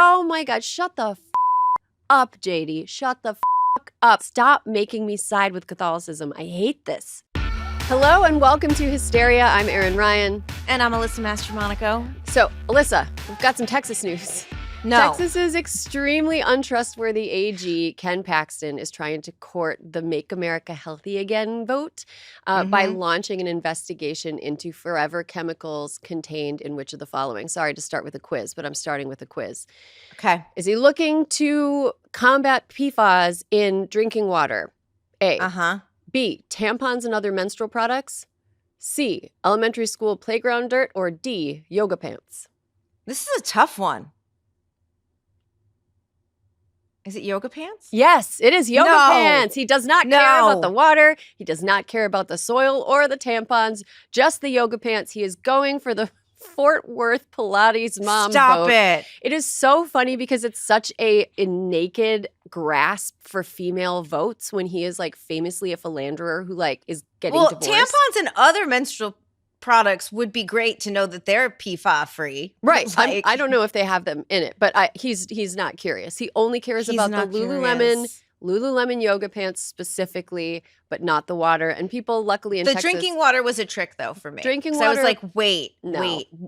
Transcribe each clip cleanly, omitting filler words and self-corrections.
Oh my God, shut the up, JD. Shut the up. Stop making me side with Catholicism. I hate this. Hello and welcome to Hysteria. I'm Erin Ryan. And I'm Alyssa Mastromonaco. So, Alyssa, we've got some Texas news. No. Texas's extremely untrustworthy AG, Ken Paxton, is trying to court the Make America Healthy Again vote by launching an investigation into forever chemicals contained in which of the following. Sorry to start with a quiz, but I'm starting with a quiz. Okay. Is he looking to combat PFAS in drinking water? A. B. Tampons and other menstrual products. C. Elementary school playground dirt. Or D. Yoga pants. This is a tough one. Is it yoga pants? Yes, it is yoga pants. He does not care about the water. He does not care about the soil or the tampons, just the yoga pants. He is going for the Fort Worth Pilates mom Stop vote. it. It is so funny because it's such a naked grasp for female votes when he is like famously a philanderer who like is getting divorced. Tampons and other menstrual products would be great to know that they're PFAS free. Right. I don't know if they have them in it, but he's not curious. He only cares about the Lululemon yoga pants specifically, but not the water. And people luckily in Texas. The drinking water was a trick though for me. Drinking water. I was like, wait,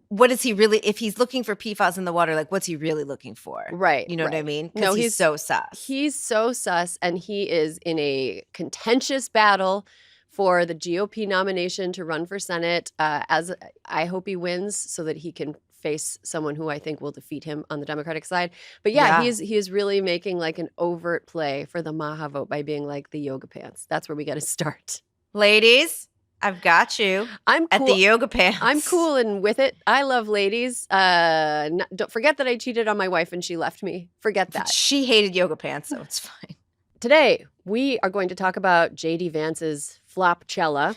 what is he really, if he's looking for PFAS in the water, like what's he really looking for? Right. You know what I mean? No, he's so sus. He's so sus, and he is in a contentious battle for the GOP nomination to run for Senate, as I hope he wins so that he can face someone who I think will defeat him on the Democratic side. But he is really making like an overt play for the Maha vote by being like the yoga pants. That's where we got to start. Ladies, I've got you. I'm cool. At the yoga pants. I'm cool and with it. I love ladies. Don't forget that I cheated on my wife and she left me. Forget that. She hated yoga pants, so it's fine. Today, we are going to talk about J.D. Vance's flopchella,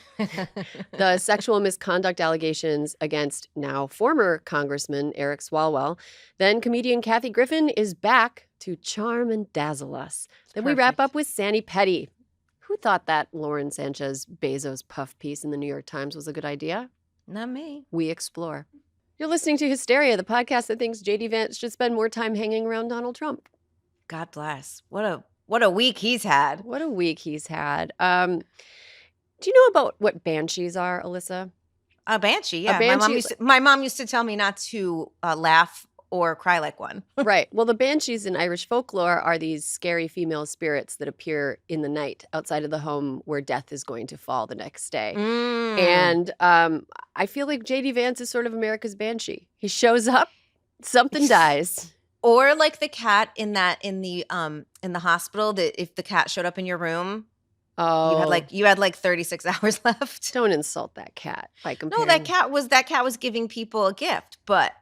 the sexual misconduct allegations against now former Congressman Eric Swalwell. Then comedian Kathy Griffin is back to charm and dazzle us. Then we wrap up with Sani Petty. Who thought that Lauren Sanchez Bezos puff piece in the New York Times was a good idea? Not me. We explore. You're listening to Hysteria, the podcast that thinks J.D. Vance should spend more time hanging around Donald Trump. God bless. What a week he's had. What a week he's had. Do you know about what banshees are, Alyssa? A banshee, yeah. My mom used to tell me not to laugh or cry like one. Right. Well, the banshees in Irish folklore are these scary female spirits that appear in the night outside of the home where death is going to fall the next day. And I feel like J.D. Vance is sort of America's banshee. He shows up, something dies. Or like the cat in the hospital, that if the cat showed up in your room, you had like 36 hours left. Don't insult that cat by comparing. No, that cat was giving people a gift, but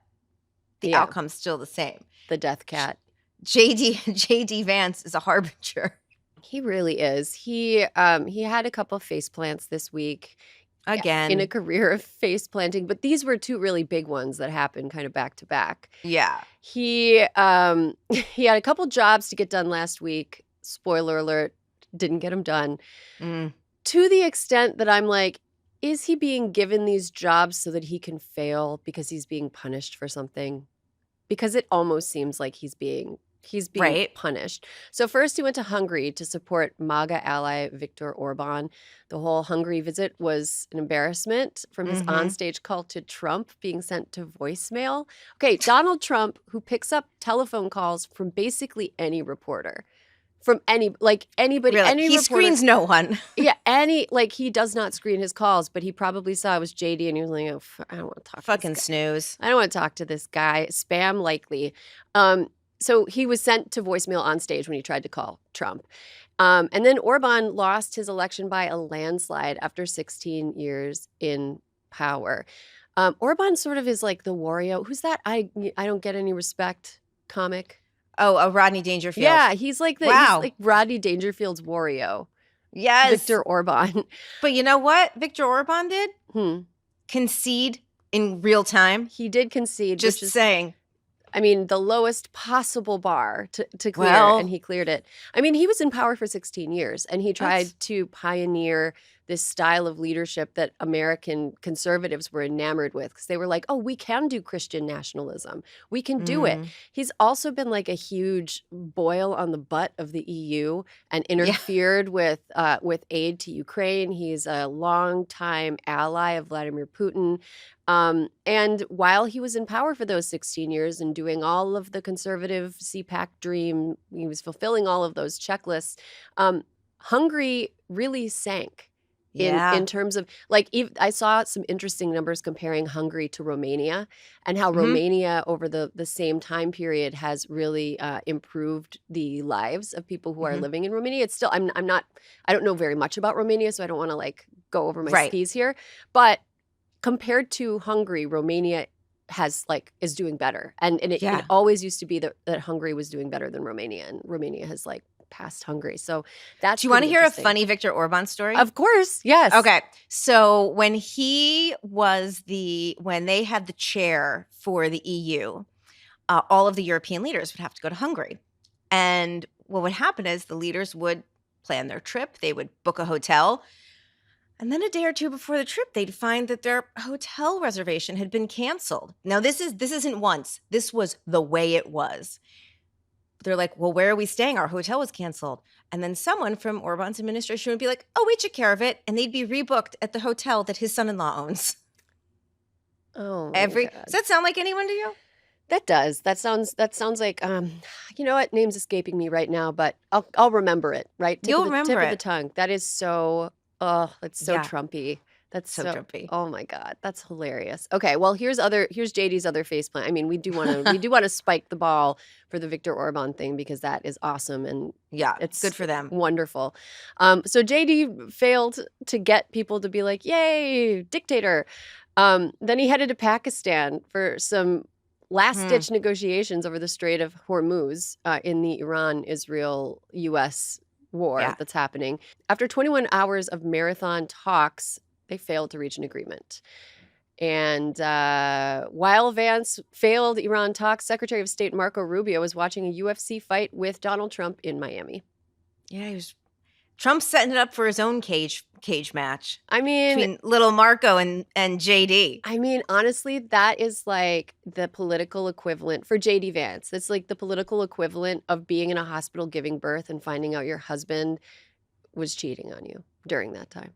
the outcome's still the same. The death cat. JD Vance is a harbinger. He really is. He had a couple of face plants this week. Again. In a career of face planting, but these were two really big ones that happened kind of back to back. Yeah. He had a couple jobs to get done last week. Spoiler alert, didn't get them done. To the extent that I'm like, is he being given these jobs so that he can fail because he's being punished for something? Because it almost seems like he's being punished. So first he went to Hungary to support MAGA ally Viktor Orban. The whole Hungary visit was an embarrassment from his onstage call to Trump being sent to voicemail. Okay, Donald Trump, who picks up telephone calls from basically any reporter. From anybody, really? Any he reporter. Screens no one. Yeah, he does not screen his calls, but he probably saw it was JD and he was like, oh, I don't want to talk to fucking this guy. snooze. I don't want to talk to this guy. Spam likely. So he was sent to voicemail on stage when he tried to call Trump. And then Orban lost his election by a landslide after 16 years in power. Orban sort of is like the Wario. Who's that? I don't get any respect comic. Oh, Rodney Dangerfield. Yeah, he's like he's like Rodney Dangerfield's Wario. Yes. Viktor Orban. But you know what Viktor Orban did? Concede in real time. He did concede. Just saying. I mean, the lowest possible bar to clear, and he cleared it. I mean, he was in power for 16 years, and he tried to pioneer this style of leadership that American conservatives were enamored with, because they were like, oh, we can do Christian nationalism. We can do it. He's also been like a huge boil on the butt of the EU and interfered with aid to Ukraine. He's a longtime ally of Vladimir Putin. And while he was in power for those 16 years and doing all of the conservative CPAC dream, he was fulfilling all of those checklists, Hungary really sank in terms of, like, I saw some interesting numbers comparing Hungary to Romania and how Romania over the same time period has really improved the lives of people who are living in Romania. It's still, I don't know very much about Romania, so I don't want to like go over my skis here, but compared to Hungary, Romania is doing better. And it always used to be that Hungary was doing better than Romania, and Romania has like passed Hungary. So that's Do you want to hear a funny Viktor Orban story? Of course, yes. Okay. So when they had the chair for the EU, all of the European leaders would have to go to Hungary. And what would happen is the leaders would plan their trip, they would book a hotel. And then a day or two before the trip, they'd find that their hotel reservation had been canceled. Now, this isn't once. This was the way it was. They're like, well, where are we staying? Our hotel was canceled. And then someone from Orban's administration would be like, oh, we took care of it. And they'd be rebooked at the hotel that his son-in-law owns. Oh, my God. Does that sound like anyone to you? That does. That sounds like, you know what? Name's escaping me right now, but I'll remember it, right? You'll remember tip it. of the tongue. That is so... Oh, that's so Trumpy. That's so Trumpy. Oh my God, that's hilarious. Okay, well here's JD's other faceplant. I mean, we do want to spike the ball for the Viktor Orban thing because that is awesome and it's good for them. Wonderful. So JD failed to get people to be like, "Yay, dictator." Then he headed to Pakistan for some last-ditch negotiations over the Strait of Hormuz in the Iran-Israel-U.S. war that's happening. After 21 hours of marathon talks, they failed to reach an agreement. And while Vance failed Iran talks, Secretary of State Marco Rubio was watching a UFC fight with Donald Trump in Miami. Yeah, Trump's setting it up for his own cage match. I mean, between little Marco and JD. I mean, honestly, that is like the political equivalent for JD Vance. It's like the political equivalent of being in a hospital giving birth and finding out your husband was cheating on you during that time.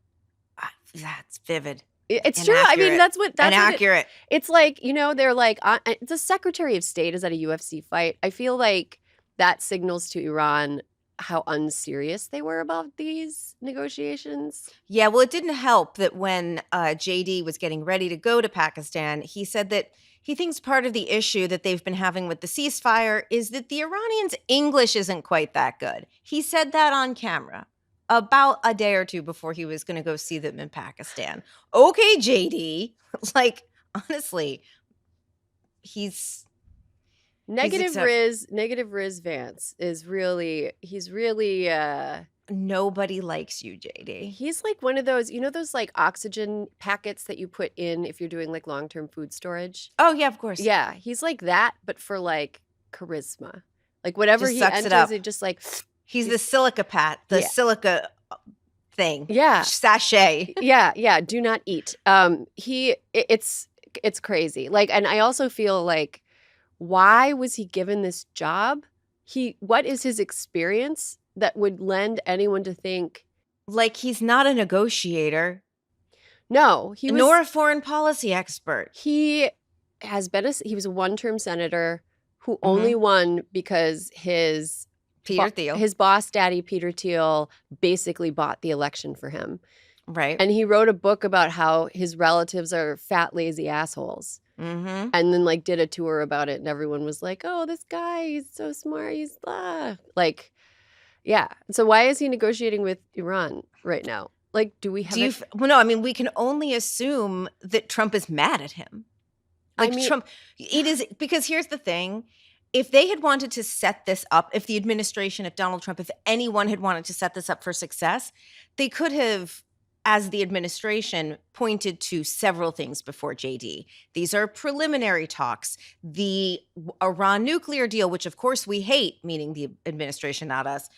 That's vivid. It's true. Accurate. I mean, that's accurate. It's like, you know, they're like, the Secretary of State is at a UFC fight. I feel like that signals to Iran how unserious they were about these negotiations. Yeah, well, it didn't help that when JD was getting ready to go to Pakistan, he said that he thinks part of the issue that they've been having with the ceasefire is that the Iranians' English isn't quite that good. He said that on camera about a day or two before he was going to go see them in Pakistan. Okay, JD. Like, honestly, he's... Negative Riz Vance is really, nobody likes you, JD. He's like one of those, you know, those like oxygen packets that you put in if you're doing like long-term food storage. Oh yeah, of course. Yeah, he's like that, but for like charisma. Like whatever just he sucks enters, it just like he's the silica silica thing. Yeah, sachet. Yeah. Do not eat. It's crazy. Like, and I also feel like, why was he given this job? What is his experience that would lend anyone to think like he's not a negotiator? No, nor a foreign policy expert. He was a one-term senator who only won because his boss daddy Peter Thiel basically bought the election for him. Right. And he wrote a book about how his relatives are fat, lazy assholes. Mm-hmm. And then like did a tour about it, and everyone was like, "Oh, this guy, he's so smart. He's like, yeah." So why is he negotiating with Iran right now? Like, do we have? Well, no. I mean, we can only assume that Trump is mad at him. Like Trump, it is because here's the thing: if they had wanted to set this up, if the administration, if Donald Trump, if anyone had wanted to set this up for success, they could have as the administration pointed to several things before JD. These are preliminary talks. The Iran nuclear deal, which of course we hate, meaning the administration, not us,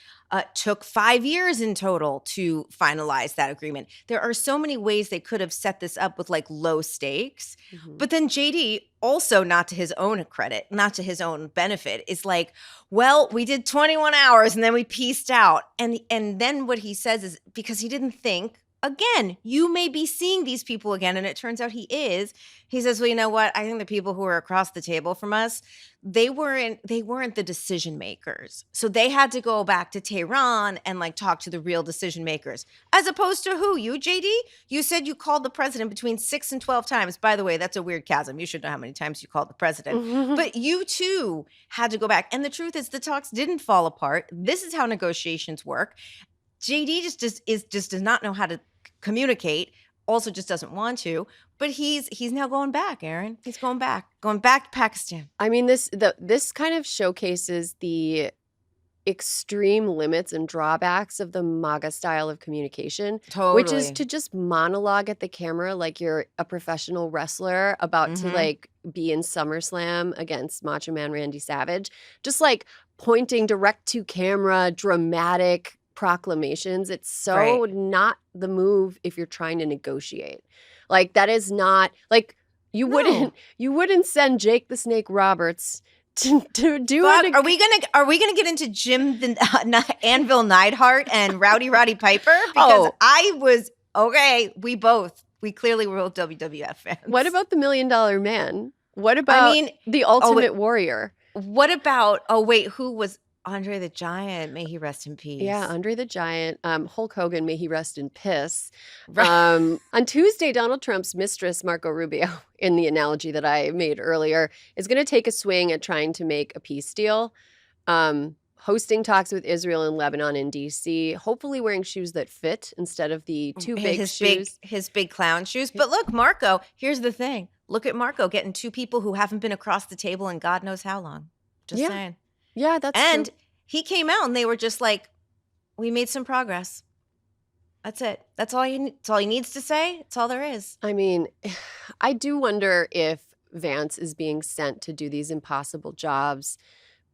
took 5 years in total to finalize that agreement. There are so many ways they could have set this up with like low stakes. But then JD, also not to his own credit, not to his own benefit, is like, well, we did 21 hours and then we pieced out. And then what he says is, because he didn't think, again, you may be seeing these people again, and it turns out he is. He says, well, you know what? I think the people who are across the table from us, they weren't the decision makers. So they had to go back to Tehran and like talk to the real decision makers. As opposed to who? You, JD? You said you called the president between 6 and 12 times. By the way, that's a weird chasm. You should know how many times you called the president. But you too had to go back. And the truth is the talks didn't fall apart. This is how negotiations work. JD just does not know how to communicate, also just doesn't want to, but he's now going back, Erin. He's going back to Pakistan. I mean, this kind of showcases the extreme limits and drawbacks of the MAGA style of communication, which is to just monologue at the camera like you're a professional wrestler about to like be in SummerSlam against Macho Man Randy Savage, just like pointing direct to camera, dramatic proclamations. It's so not the move if you're trying to negotiate. Like that is not like you wouldn't send Jake the Snake Roberts to do it. Are we gonna get into Jim the Anvil Neidhart and Rowdy Piper? Because I was we clearly were both WWF fans. What about the $1 Million Man? What about the Ultimate Warrior? What about who was Andre the Giant, may he rest in peace. Yeah, Andre the Giant. Hulk Hogan, may he rest in piss. On Tuesday, Donald Trump's mistress, Marco Rubio, in the analogy that I made earlier, is going to take a swing at trying to make a peace deal, hosting talks with Israel and Lebanon in D.C., hopefully wearing shoes that fit instead of the too big shoes. His big clown shoes. But look, Marco, here's the thing. Look at Marco getting two people who haven't been across the table in God knows how long. Just saying. Yeah, that's true. true. He came out and they were just like, we made some progress. That's it. That's all he needs to say. It's all there is. I mean, I do wonder if Vance is being sent to do these impossible jobs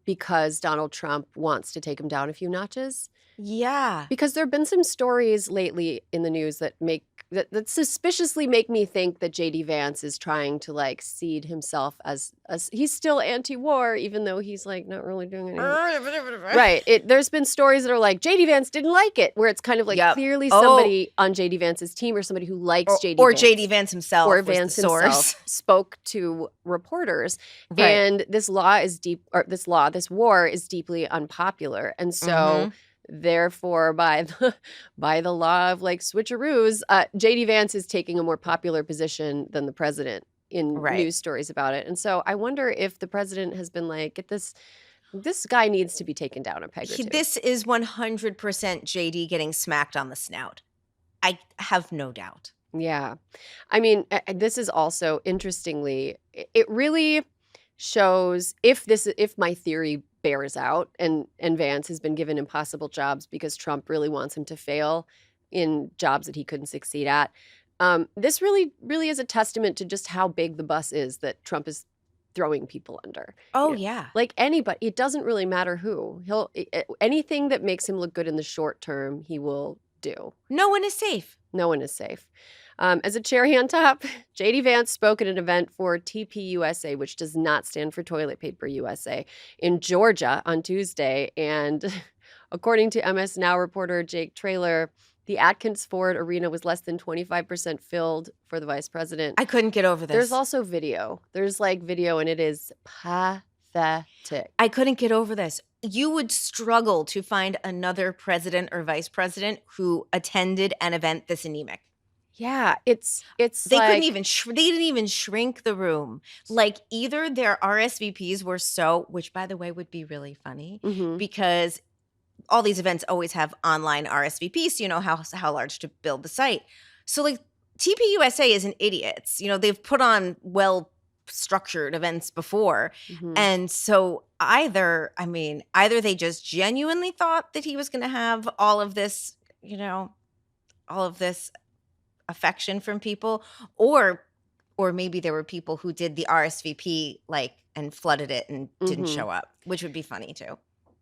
because Donald Trump wants to take him down a few notches. Yeah. Because there have been some stories lately in the news that suspiciously make me think that JD Vance is trying to like seed himself as he's still anti-war, even though he's like not really doing anything. Right. There's been stories that are like JD Vance didn't like it, where it's kind of like clearly somebody on JD Vance's team or somebody who likes JD or Vance. JD Vance himself or Vance himself spoke to reporters. Right. And this war is deeply unpopular. And so therefore, by the law of like switcheroos, JD Vance is taking a more popular position than the president in news stories about it. And so I wonder if the president has been like, this guy needs to be taken down a peg or two. This is 100% JD getting smacked on the snout. I have no doubt. Yeah. I mean, this is also, interestingly, it really shows if my theory bears out and Vance has been given impossible jobs because Trump really wants him to fail in jobs that he couldn't succeed at. This really, really is a testament to just how big the bus is that Trump is throwing people under. Oh, yeah. Like anybody, it doesn't really matter who. Anything that makes him look good in the short term, he will do. No one is safe. No one is safe. As a cherry on top, JD Vance spoke at an event for TPUSA, which does not stand for Toilet Paper USA, in Georgia on Tuesday. And according to MS Now reporter Jake Traylor, the Atkins Ford Arena was less than 25% filled for the vice president. I couldn't get over this. There's also video. There's like video, and it is pathetic. I couldn't get over this. You would struggle to find another president or vice president who attended an event this anemic. Yeah, it's they couldn't even they didn't even shrink the room. Like either their RSVPs were which by the way would be really funny because all these events always have online RSVPs, so you know how large to build the site. So like TPUSA isn't idiots. You know, they've put on well-structured events before. And so either they just genuinely thought that he was going to have all of this affection from people, or maybe there were people who did the RSVP and flooded it and didn't show up, which would be funny too.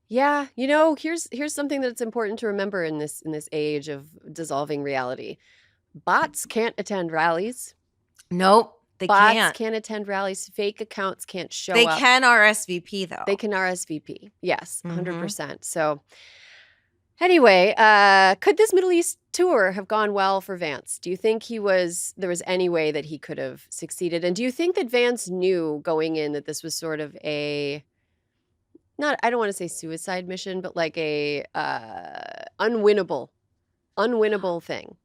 Yeah, here's something that's important to remember in this age of dissolving reality. Bots can't attend rallies. Nope, they Bots can't attend rallies. Fake accounts can't show up. They can RSVP though. They can RSVP. Yes, 100%. So anyway, could this Middle East tour have gone well for Vance? Do you think there was any way that he could have succeeded? And do you think that Vance knew going in that this was sort of I don't want to say suicide mission, but like a unwinnable thing?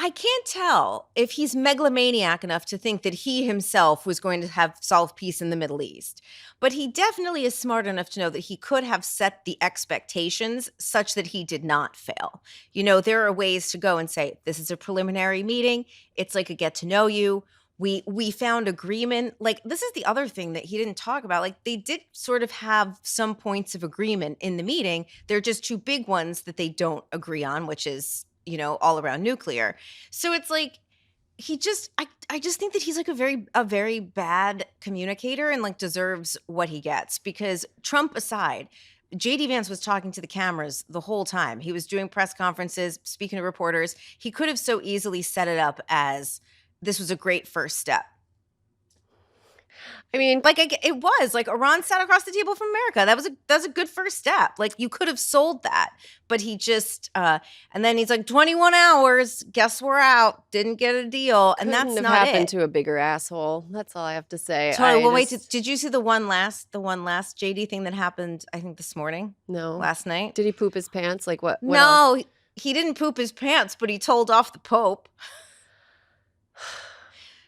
I can't tell if he's megalomaniac enough to think that he himself was going to have solved peace in the Middle East. But he definitely is smart enough to know that he could have set the expectations such that he did not fail. There are ways to go and say, this is a preliminary meeting. It's like a get to know you. We found agreement. This is the other thing that he didn't talk about. They did sort of have some points of agreement in the meeting. They're just two big ones that they don't agree on, which is all around nuclear. So it's I just think that he's a very bad communicator and deserves what he gets, because Trump aside, JD Vance was talking to the cameras the whole time. He was doing press conferences, speaking to reporters. He could have so easily set it up as this was a great first step. I mean, it was Iran sat across the table from America. That was a good first step. You could have sold that, but he just and then he's 21 hours. Guess we're out. Didn't get a deal, and that's have not happened it. to a bigger asshole. That's all I have to say. Totally. Well, wait. Did you see the one last JD thing that happened? I think this morning. No. Last night. Did he poop his pants? What No, else? He didn't poop his pants, but he told off the Pope.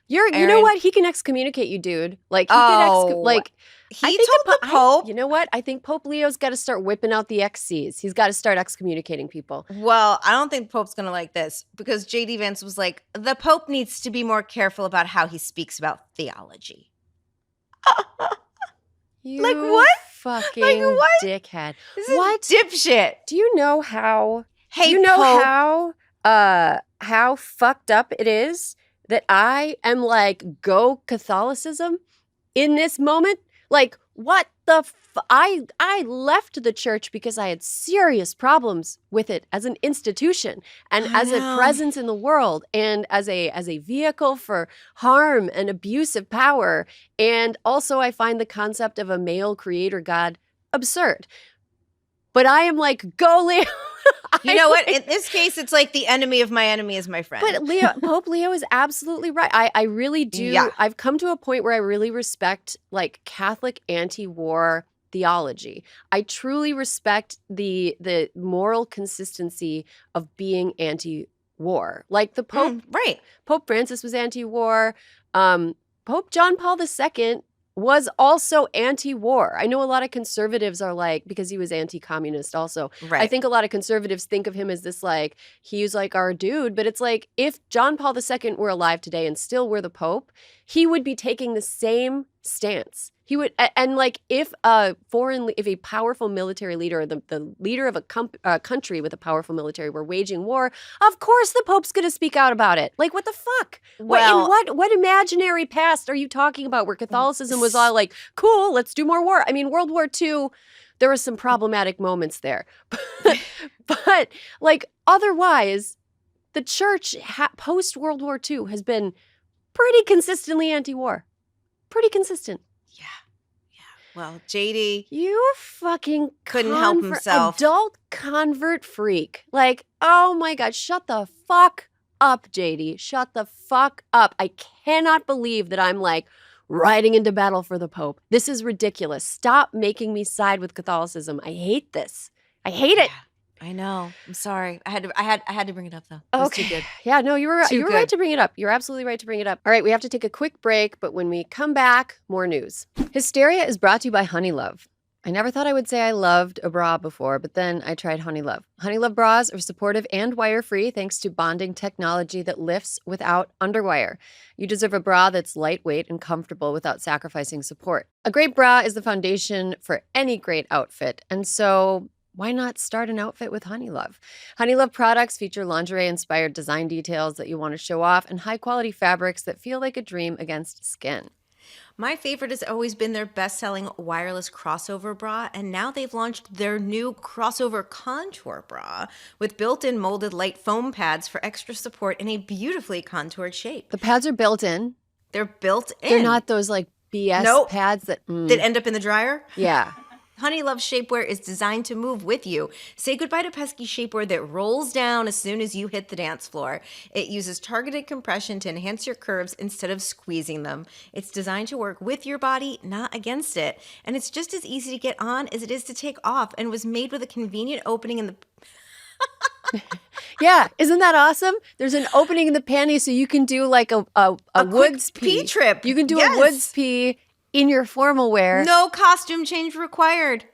You know what? He can excommunicate you, dude. He told the Pope. You know what? I think Pope Leo's got to start whipping out the XCs. He's got to start excommunicating people. Well, I don't think the Pope's going to like this, because JD Vance was like, the Pope needs to be more careful about how he speaks about theology. What? Fucking what? Dickhead. What? Dipshit. Do you know how? Hey, do you know how fucked up it is that I am go Catholicism in this moment? What the I left the church because I had serious problems with it as an institution and as a presence in the world, and as a vehicle for harm and abuse of power. And also I find the concept of a male creator God absurd. But I am go Leo. You know what? In this case, it's the enemy of my enemy is my friend. But Pope Leo is absolutely right. I really do. Yeah. I've come to a point where I really respect Catholic anti-war theology. I truly respect the moral consistency of being anti-war. The Pope, right? Pope Francis was anti-war. Pope John Paul II was also anti-war. I know a lot of conservatives are because he was anti-communist also. Right. I think a lot of conservatives think of him as this he's our dude, but it's if John Paul II were alive today and still were the Pope, he would be taking the same stance. He would, and if a powerful military leader, the leader of a country with a powerful military were waging war, of course the Pope's going to speak out about it. What the fuck? Well, what imaginary past are you talking about where Catholicism was all cool, let's do more war? I mean, World War II, there were some problematic moments there, but otherwise, the church post World War II has been pretty consistently anti-war. Pretty consistent. Yeah. Well, JD, you fucking couldn't help himself. Adult convert freak. Oh my God, shut the fuck up, JD. Shut the fuck up. I cannot believe that I'm riding into battle for the Pope. This is ridiculous. Stop making me side with Catholicism. I hate this. I hate it. I know. I'm sorry. I had to bring it up though. It was too good. Yeah, no, you were right to bring it up. You're absolutely right to bring it up. All right, we have to take a quick break, but when we come back, more news. Hysteria is brought to you by Honeylove. I never thought I would say I loved a bra before, but then I tried Honeylove. Honeylove bras are supportive and wire-free thanks to bonding technology that lifts without underwire. You deserve a bra that's lightweight and comfortable without sacrificing support. A great bra is the foundation for any great outfit, and so why not start an outfit with Honeylove? Honeylove products feature lingerie-inspired design details that you want to show off and high-quality fabrics that feel like a dream against skin. My favorite has always been their best-selling wireless crossover bra, and now they've launched their new crossover contour bra with built-in molded light foam pads for extra support in a beautifully contoured shape. The pads are built in. They're built in. They're not those like BS Nope. pads that end up in the dryer? Yeah. Honeylove shapewear is designed to move with you. Say goodbye to pesky shapewear that rolls down as soon as you hit the dance floor. It uses targeted compression to enhance your curves instead of squeezing them. It's designed to work with your body, not against it. And it's just as easy to get on as it is to take off, and was made with a convenient opening in the... Yeah, isn't that awesome? There's an opening in the panties so you can do like a woods pee trip. You can do a woods pee in your formal wear. No costume change required.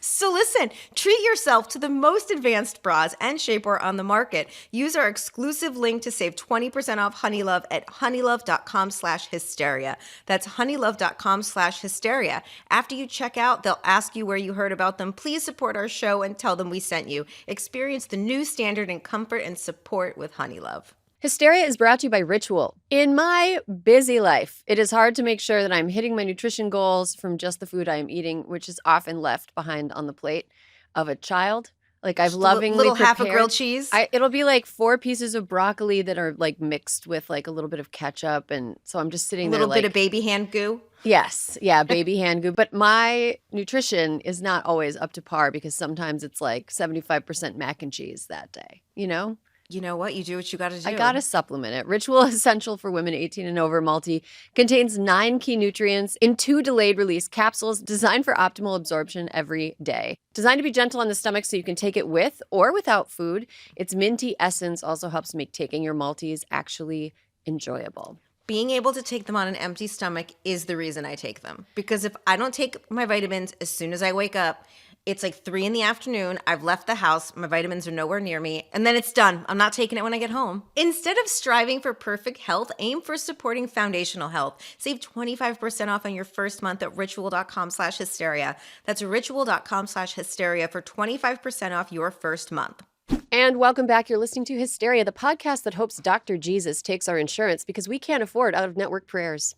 So listen, treat yourself to the most advanced bras and shapewear on the market. Use our exclusive link to save 20% off Honeylove at honeylove.com/hysteria. That's honeylove.com/hysteria. After you check out, they'll ask you where you heard about them. Please support our show and tell them we sent you. Experience the new standard in comfort and support with Honeylove. Hysteria is brought to you by Ritual. In my busy life, it is hard to make sure that I'm hitting my nutrition goals from just the food I am eating, which is often left behind on the plate of a child. Like I've lovingly little prepared. half a grilled cheese. It'll be like 4 pieces of broccoli that are like mixed with like a little bit of ketchup, and so I'm just sitting there. A little bit of baby hand goo. Yes, yeah, baby hand goo. But my nutrition is not always up to par because sometimes it's like 75% mac and cheese that day. You know. You know what? You do what you got to do. I got to supplement it. Ritual Essential for Women 18 and Over multi contains 9 key nutrients in 2 delayed release capsules designed for optimal absorption every day. Designed to be gentle on the stomach so you can take it with or without food. Its minty essence also helps make taking your multis actually enjoyable. Being able to take them on an empty stomach is the reason I take them. Because if I don't take my vitamins as soon as I wake up, it's like 3 p.m. I've left the house. My vitamins are nowhere near me. And then it's done. I'm not taking it when I get home. Instead of striving for perfect health, aim for supporting foundational health. Save 25% off on your first month at ritual.com/hysteria. That's ritual.com/hysteria for 25% off your first month. And welcome back. You're listening to Hysteria, the podcast that hopes Dr. Jesus takes our insurance because we can't afford out-of-network prayers.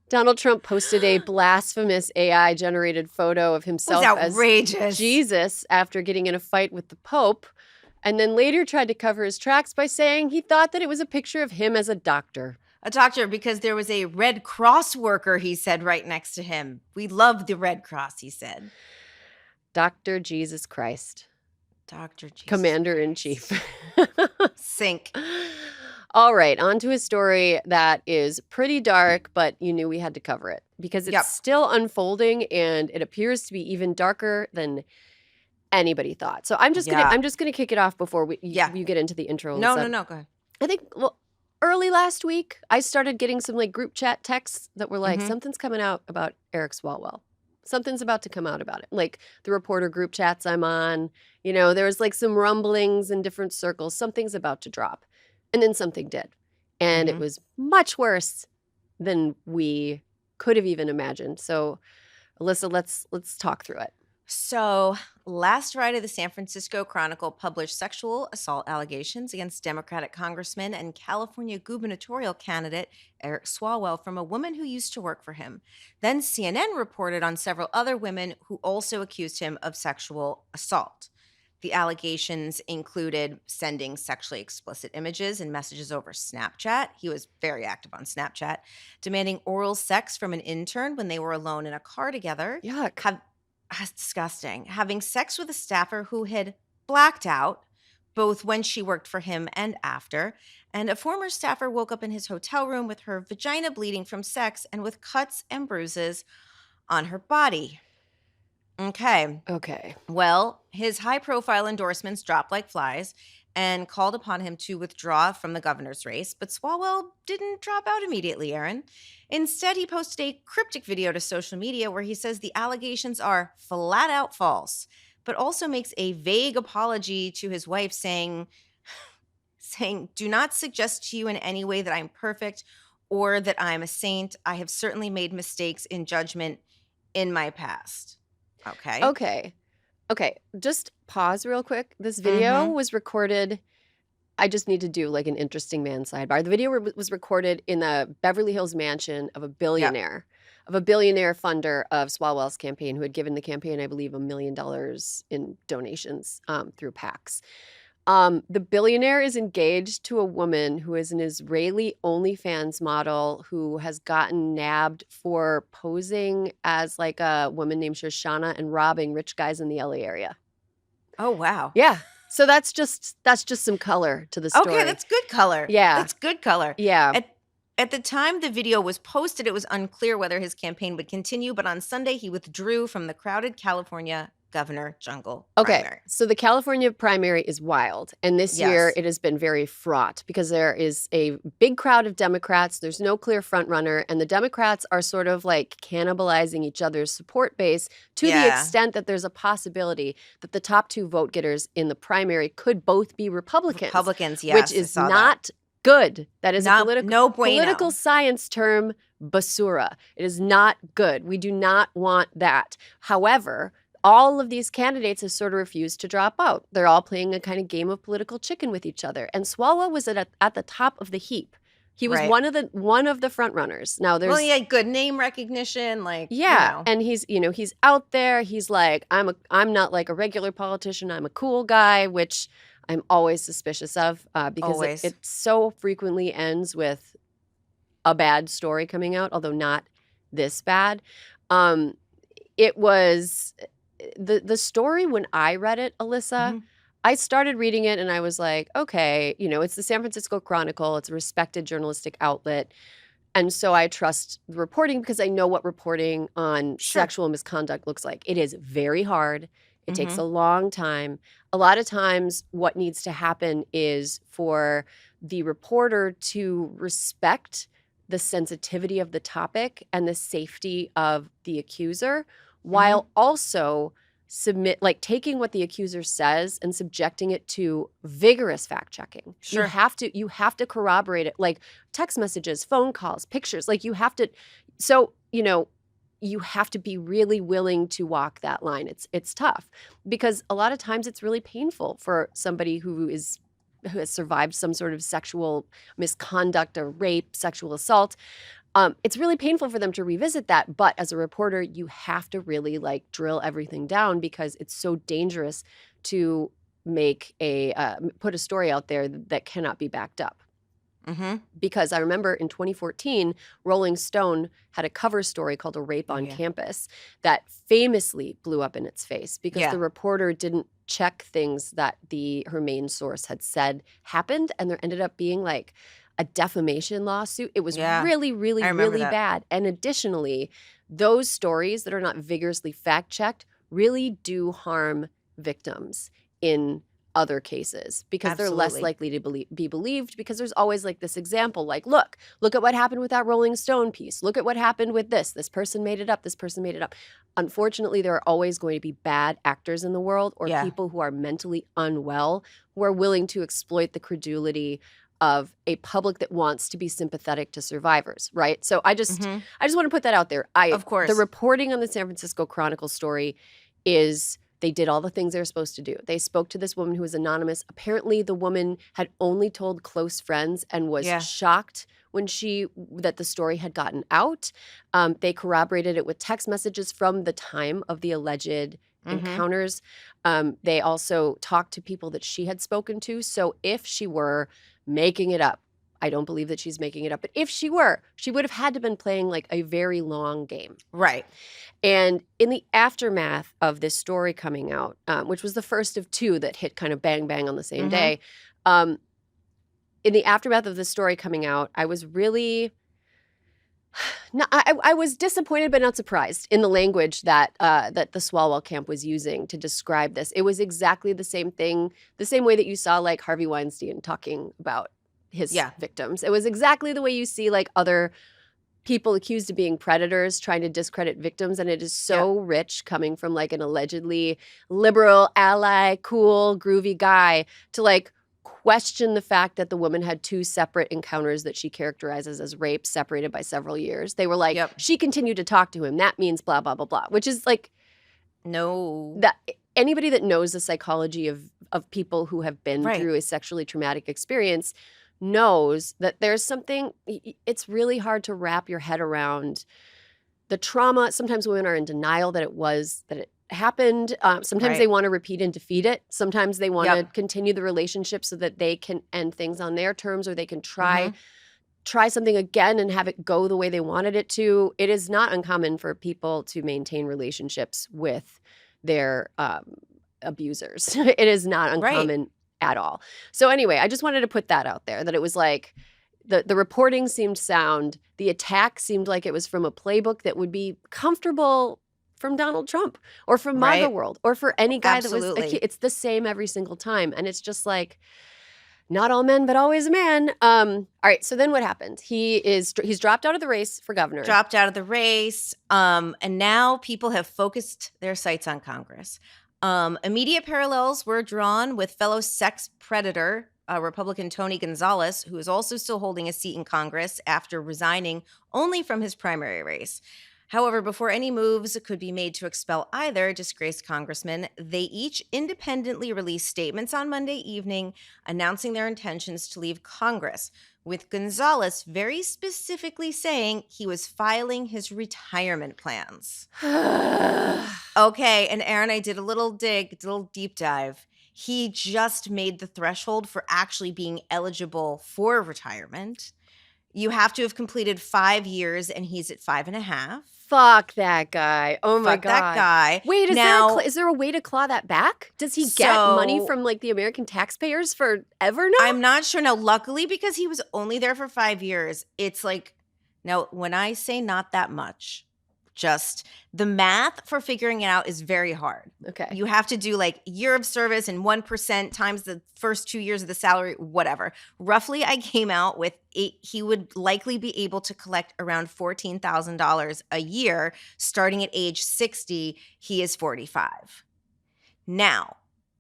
Donald Trump posted a blasphemous AI-generated photo of himself as Jesus after getting in a fight with the Pope, and then later tried to cover his tracks by saying he thought that it was a picture of him as a doctor. A doctor, because there was a Red Cross worker, he said, right next to him. We love the Red Cross, he said. Dr. Jesus Christ. Dr. Jesus Commander-in-Chief. Sink. All right, on to a story that is pretty dark, but you knew we had to cover it because it's still unfolding and it appears to be even darker than anybody thought. So I'm just gonna kick it off before you get into the intro. No, go ahead. I think early last week I started getting some like group chat texts that were like something's coming out about Eric Swalwell. Something's about to come out about it. Like the reporter group chats I'm on, you know, there was like some rumblings in different circles. Something's about to drop. And then something did. And it was much worse than we could have even imagined. So, Alyssa, let's talk through it. So, last Friday, the San Francisco Chronicle published sexual assault allegations against Democratic Congressman and California gubernatorial candidate Eric Swalwell from a woman who used to work for him. Then CNN reported on several other women who also accused him of sexual assault. The allegations included sending sexually explicit images and messages over Snapchat. He was very active on Snapchat. Demanding oral sex from an intern when they were alone in a car together. Yuck. That's disgusting. Having sex with a staffer who had blacked out, both when she worked for him and after. And a former staffer woke up in his hotel room with her vagina bleeding from sex and with cuts and bruises on her body. Okay. Well, his high-profile endorsements dropped like flies and called upon him to withdraw from the governor's race. But Swalwell didn't drop out immediately, Erin. Instead, he posted a cryptic video to social media where he says the allegations are flat out false, but also makes a vague apology to his wife saying, do not suggest to you in any way that I'm perfect or that I'm a saint. I have certainly made mistakes in judgment in my past. Okay. Okay. Just pause real quick. This video Mm-hmm. was recorded. I just need to do like an interesting man sidebar. The video was recorded in the Beverly Hills mansion of a Yep. billionaire funder of Swalwell's campaign, who had given the campaign, I believe, $1 million in donations through PACs. The billionaire is engaged to a woman who is an Israeli OnlyFans model who has gotten nabbed for posing as like a woman named Shoshana and robbing rich guys in the LA area. Oh, wow. Yeah. So that's just some color to the story. Okay, that's good color. Yeah. That's good color. Yeah. At the time the video was posted, it was unclear whether his campaign would continue, but on Sunday he withdrew from the crowded California governor jungle primary. So the California primary is wild. And this year Yes. it has been very fraught because there is a big crowd of Democrats. There's no clear front runner. And the Democrats are sort of like cannibalizing each other's support base to the extent that there's a possibility that the top two vote getters in the primary could both be Republicans. Republicans, yes. Which is not good. That is a no bueno. political science term, basura. It is not good. We do not want that. However, all of these candidates have sort of refused to drop out. They're all playing a kind of game of political chicken with each other. And Swalwell was at the top of the heap. He was one of the front runners. Now there's he had good name recognition, like and he's out there. He's like, I'm not like a regular politician. I'm a cool guy, which I'm always suspicious of because it so frequently ends with a bad story coming out, although not this bad. It was the story when I read it, Alyssa. I started reading it and I was like, okay, it's the San Francisco Chronicle. It's a respected journalistic outlet. And so I trust the reporting because I know what reporting on sexual misconduct looks like. It is very hard. It takes a long time. A lot of times what needs to happen is for the reporter to respect the sensitivity of the topic and the safety of the accuser while also taking what the accuser says and subjecting it to vigorous fact checking. You have to corroborate it, like text messages, phone calls, pictures. Like you have to be really willing to walk that line. It's tough because a lot of times it's really painful for somebody who has survived some sort of sexual misconduct or rape, sexual assault. It's really painful for them to revisit that. But as a reporter, you have to really like drill everything down because it's so dangerous to make put a story out there that cannot be backed up. Because I remember in 2014, Rolling Stone had a cover story called A Rape on Campus that famously blew up in its face because the reporter didn't check things that her main source had said happened, and there ended up being like a defamation lawsuit. It was really, really, really bad. And additionally, those stories that are not vigorously fact-checked really do harm victims in other cases because they're less likely to be believed because there's always like this example, like, look at what happened with that Rolling Stone piece. Look at what happened with this. This person made it up. This person made it up. Unfortunately, there are always going to be bad actors in the world or people who are mentally unwell who are willing to exploit the credulity of a public that wants to be sympathetic to survivors, right? So I just want to put that out there. Of course. The reporting on the San Francisco Chronicle story is they did all the things they were supposed to do. They spoke to this woman who was anonymous. Apparently, the woman had only told close friends and was shocked when that the story had gotten out. They corroborated it with text messages from the time of the alleged encounters. They also talked to people that she had spoken to. So if she were making it up, I don't believe that she's making it up, but if she were, she would have had to been playing like a very long game. Right. And in the aftermath of this story coming out, which was the first of two that hit kind of bang, bang on the same day, in the aftermath of the story coming out, I was really... No, I was disappointed but not surprised in the language that the Swalwell camp was using to describe this. It was exactly the same thing, the same way that you saw like Harvey Weinstein talking about his victims. It was exactly the way you see like other people accused of being predators trying to discredit victims, and it is so rich coming from like an allegedly liberal, ally, cool, groovy guy to like question the fact that the woman had 2 separate encounters that she characterizes as rape separated by several years. They were like, she continued to talk to him. That means blah, blah, blah, blah, which is like, no. That anybody that knows the psychology of people who have been Right. through a sexually traumatic experience knows that there's something, it's really hard to wrap your head around the trauma. Sometimes women are in denial that it happened. Sometimes they want to repeat and defeat it. Sometimes they want to continue the relationship so that they can end things on their terms, or they can try something again and have it go the way they wanted it to. It is not uncommon for people to maintain relationships with their abusers. It is not uncommon at all. So anyway, I just wanted to put that out there, that it was like the reporting seemed sound. The attack seemed like it was from a playbook that would be comfortable from Donald Trump or from MAGA World or for any guy that was a kid. It's the same every single time. And it's just like, not all men, but always a man. All right. So then what happened? He's dropped out of the race for governor. Dropped out of the race. And now people have focused their sights on Congress. Immediate parallels were drawn with fellow sex predator, Republican Tony Gonzalez, who is also still holding a seat in Congress after resigning only from his primary race. However, before any moves could be made to expel either disgraced congressman, they each independently released statements on Monday evening announcing their intentions to leave Congress, with Gonzalez very specifically saying he was filing his retirement plans. Okay, and Erin, I did a little deep dive. He just made the threshold for actually being eligible for retirement. You have to have completed 5 years, and he's at 5.5. Fuck that guy. Oh my God. That guy. Wait, is there a way to claw that back? Does he get money from like the American taxpayers forever now? I'm not sure. Now, luckily, because he was only there for 5 years, it's like, now when I say not that much, just the math for figuring it out is very hard. Okay. You have to do like year of service and 1% times the first 2 years of the salary, whatever. Roughly, I came out with he would likely be able to collect around $14,000 a year. Starting at age 60, he is 45. Now,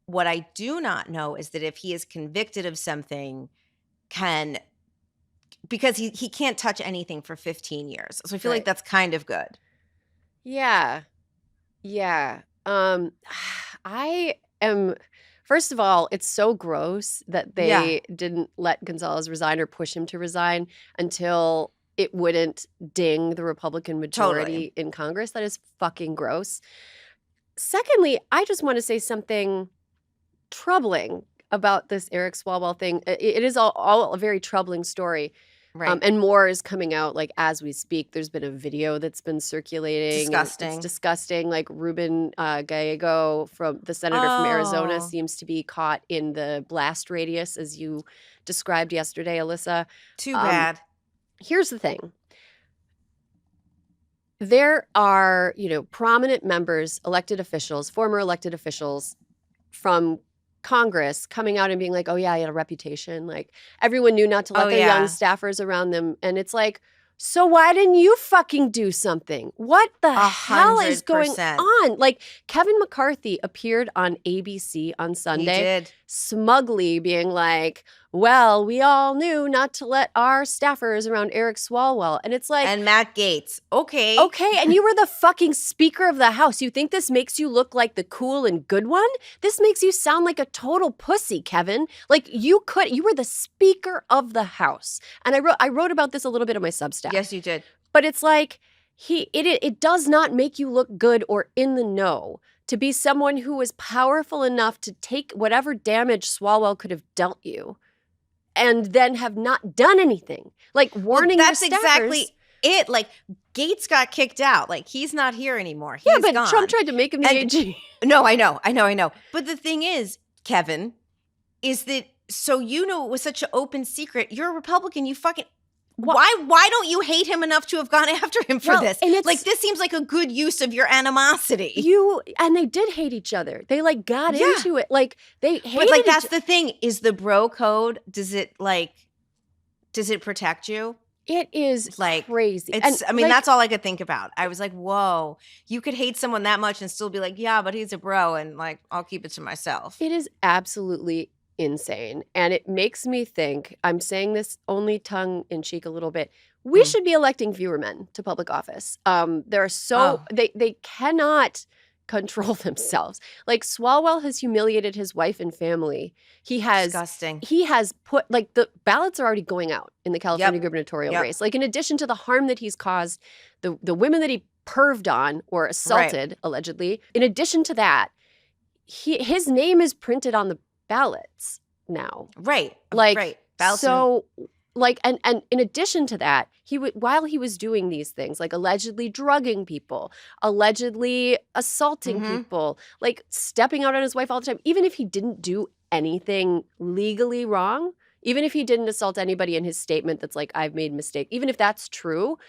what I do not know is that if he is convicted of something, because he can't touch anything for 15 years. So I feel like that's kind of good. Yeah. I am, first of all, it's so gross that they didn't let Gonzalez resign or push him to resign until it wouldn't ding the Republican majority in Congress. That is fucking gross. Secondly, I just want to say something troubling about this Eric Swalwell thing. It is all a very troubling story. Right. And more is coming out like as we speak. There's been a video that's been circulating. Disgusting. It's disgusting. Like Ruben Gallego, the senator from Arizona, seems to be caught in the blast radius, as you described yesterday, Alyssa. Too bad. Here's the thing. There are, prominent members, elected officials, former elected officials from Congress coming out and being like, oh yeah, he had a reputation. Like everyone knew not to let their young staffers around them. And it's like, so why didn't you fucking do something? What the hell is going on? Like Kevin McCarthy appeared on ABC on Sunday. He did. Smugly being like, well, we all knew not to let our staffers around Eric Swalwell. And it's like. And Matt Gaetz. Okay. And you were the fucking Speaker of the House. You think this makes you look like the cool and good one? This makes you sound like a total pussy, Kevin. Like you were the Speaker of the House. And I wrote about this a little bit in my Substack. Yes, you did. But it's like it does not make you look good or in the know to be someone who was powerful enough to take whatever damage Swalwell could have dealt you and then have not done anything. Like warning your staffers. That's exactly it. Like Gaetz got kicked out. Like he's not here anymore. He's gone. Trump tried to make him the AG. No, I know. But the thing is, Kevin, is that it was such an open secret. You're a Republican. You fucking. Why don't you hate him enough to have gone after him for this? And like this seems like a good use of your animosity. And they did hate each other. They like got into it. Like they hated. But like that's the thing. Is the bro code? Does it protect you? It is like crazy. That's all I could think about. I was like, whoa, you could hate someone that much and still be like, yeah, but he's a bro, and like I'll keep it to myself. It is absolutely insane. And it makes me think, I'm saying this only tongue in cheek a little bit, we Mm. should be electing fewer men to public office. They're Oh. they cannot control themselves. Like Swalwell has humiliated his wife and family. Disgusting. He has put, like, the ballots are already going out in the California Yep. gubernatorial Yep. race. Like, in addition to the harm that he's caused, the women that he perved on or assaulted, allegedly, in addition to that, his name is printed on the ballots now. Right. Like, right. Ballots so, like, and in addition to that, while he was doing these things, like allegedly drugging people, allegedly assaulting people, like stepping out on his wife all the time, even if he didn't do anything legally wrong, even if he didn't assault anybody in his statement that's like, I've made mistake, even if that's true,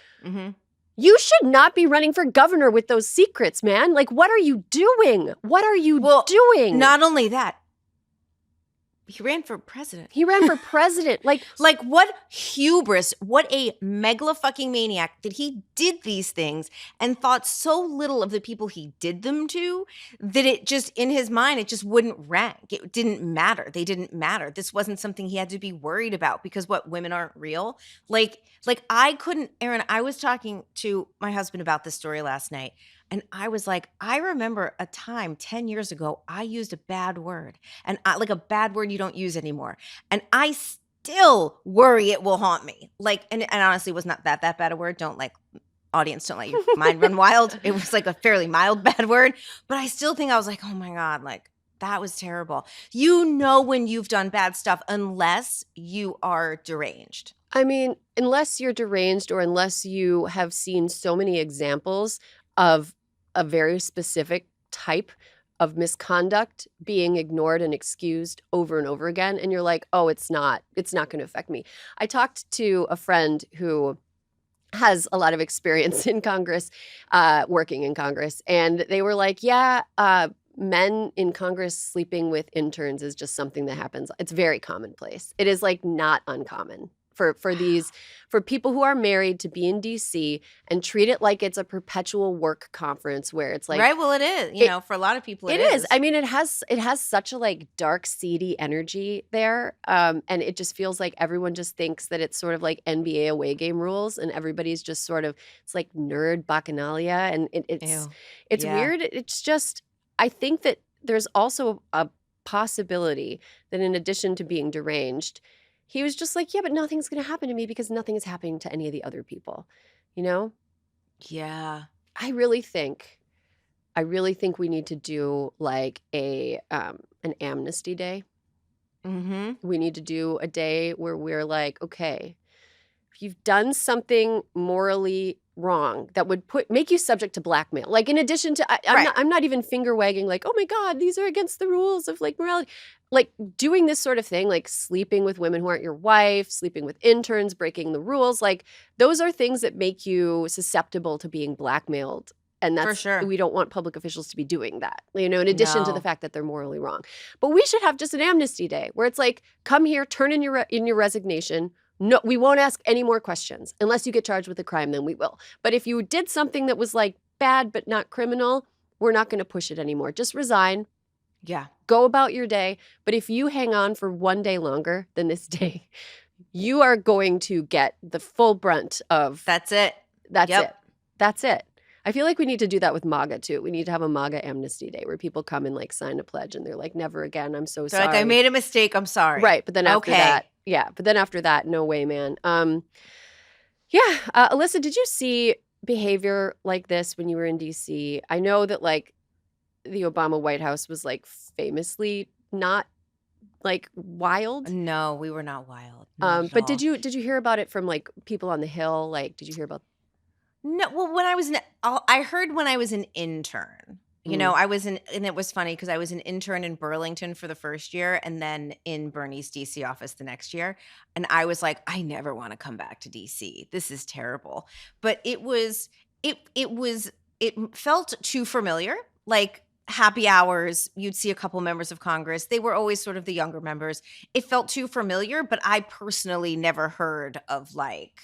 you should not be running for governor with those secrets, man. Like, what are you doing? What are you doing? Not only that, he ran for president. He ran for president. Like what hubris, what a megalofucking-maniac that he did these things and thought so little of the people he did them to that it just, in his mind, it just wouldn't rank. It didn't matter. They didn't matter. This wasn't something he had to be worried about because what, women aren't real? Like I couldn't, Erin, I was talking to my husband about this story last night. And I was like, I remember a time 10 years ago, I used a bad word, and like a bad word you don't use anymore. And I still worry it will haunt me. Like, and honestly, it was not that bad a word. Audience, don't let your mind run wild. It was like a fairly mild bad word. But I still think I was like, oh my God, like that was terrible. You know when you've done bad stuff unless you are deranged. I mean, unless you're deranged or unless you have seen so many examples of a very specific type of misconduct being ignored and excused over and over again. And you're like, oh, it's not going to affect me. I talked to a friend who has a lot of experience in Congress, working in Congress. And they were like, yeah, men in Congress sleeping with interns is just something that happens. It's very commonplace. It is like not uncommon for people who are married to be in DC and treat it like it's a perpetual work conference where it's like, right. Well, it is, you know, for a lot of people, it is. I mean, it has such a like dark, seedy energy there. And it just feels like everyone just thinks that it's sort of like NBA away game rules and everybody's just sort of, it's like nerd bacchanalia. And it's weird. It's just, I think that there's also a possibility that in addition to being deranged, he was just like, yeah, but nothing's going to happen to me because nothing is happening to any of the other people, you know? Yeah. I really think we need to do like an amnesty day. We need to do a day where we're like, okay, if you've done something morally wrong that would make you subject to blackmail, like in addition to, I'm not even finger wagging like, oh my God, these are against the rules of like morality. Like doing this sort of thing, like sleeping with women who aren't your wife, sleeping with interns, breaking the rules, like those are things that make you susceptible to being blackmailed. And that's, for sure, we don't want public officials to be doing that, you know, in addition to the fact that they're morally wrong. But we should have just an amnesty day where it's like, come here, turn in your resignation. No, we won't ask any more questions unless you get charged with a crime, then we will. But if you did something that was like bad but not criminal, we're not going to push it anymore. Just resign. Yeah. Go about your day. But if you hang on for one day longer than this day, you are going to get the full brunt of. That's it. That's it. I feel like we need to do that with MAGA too. We need to have a MAGA amnesty day where people come and like sign a pledge and they're like, never again. I'm so sorry. Like, I made a mistake. I'm sorry. Right. But then after that, but then after that, no way, man. Alyssa, did you see behavior like this when you were in DC? I know that like the Obama White House was like famously not like wild. No, we were not wild. But did you hear about it from like people on the Hill? Like, did you hear about? No, well, I heard when I was an intern. You know, and it was funny because I was an intern in Burlington for the first year and then in Bernie's DC office the next year. And I was like, I never want to come back to DC. This is terrible. But it felt too familiar. Like happy hours, you'd see a couple members of Congress. They were always sort of the younger members. It felt too familiar, but I personally never heard of like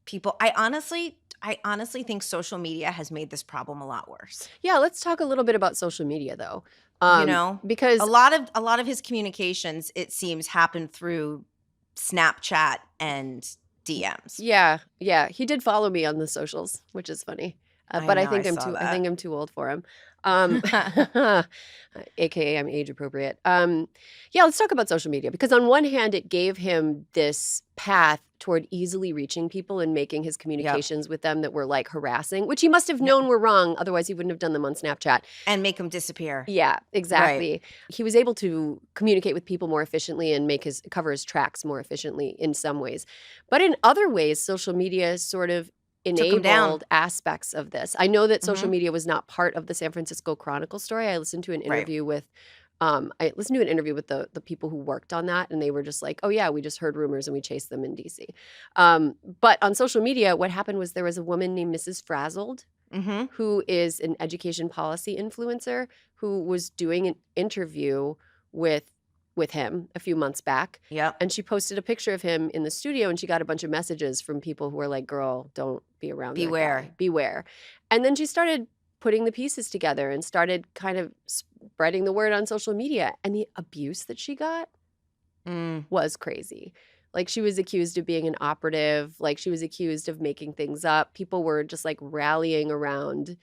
people. I honestly, I honestly think social media has made this problem a lot worse. Yeah, let's talk a little bit about social media, though. You know, Because a lot of his communications, it seems, happen through Snapchat and DMs. yeah, he did follow me on the socials, which is funny. I But know, I saw I think that. I'm too old for him. Um, AKA I'm age appropriate. Yeah, let's talk about social media because on one hand, it gave him this path toward easily reaching people and making his Yep. communications with them that were like harassing, which he must have Yep. known were wrong. Otherwise, he wouldn't have done them on Snapchat. And make them disappear. Yeah, Right. exactly. He was able to communicate with people more efficiently and cover his tracks more efficiently in some ways. But in other ways, social media sort of Took him down. enabled aspects of this. I know that social Mhm. media was not part of the San Francisco Chronicle story. I listened to an Right. interview with the people who worked on that, and they were just like, "Oh yeah, we just heard rumors and we chased them in DC." But on social media, what happened was there was a woman named Mrs. Frazzled Mhm. who is an education policy influencer who was doing an interview with him a few months back. Yep. And she posted a picture of him in the studio and she got a bunch of messages from people who were like, "Girl, don't be around that Beware. guy. Beware." And then she started putting the pieces together and started kind of spreading the word on social media. And the abuse that she got was crazy. Like she was accused of being an operative, like she was accused of making things up. People were just like rallying around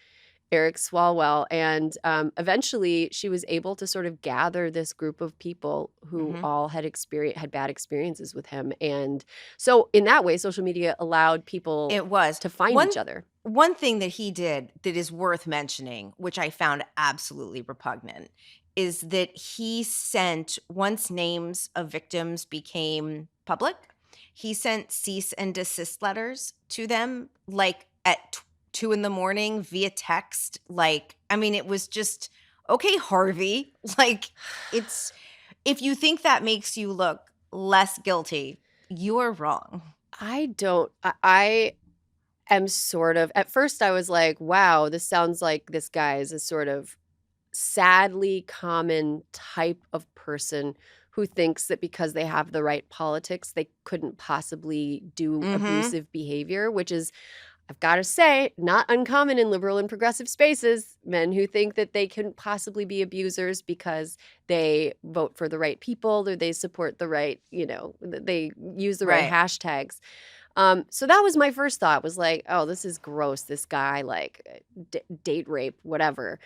Eric Swalwell. And eventually she was able to sort of gather this group of people who Mhm. all had bad experiences with him. And so in that way, social media allowed people It was. to find One each other. one thing that he did that is worth mentioning, which I found absolutely repugnant, is that he sent, once names of victims became public, he sent cease and desist letters to them, like at 2 in the morning via text. Like, I mean, it was just, okay, Harvey. Like, it's, if you think that makes you look less guilty, you are wrong. I am sort of, at first I was like, wow, this sounds like this guy is a sort of sadly common type of person who thinks that because they have the right politics, they couldn't possibly do Mhm. abusive behavior, which is, I've got to say, not uncommon in liberal and progressive spaces. Men who think that they couldn't possibly be abusers because they vote for the right people or they support the right, they use the right Right. hashtags. So that was my first thought, was like, oh, this is gross. This guy, like, date rape, whatever.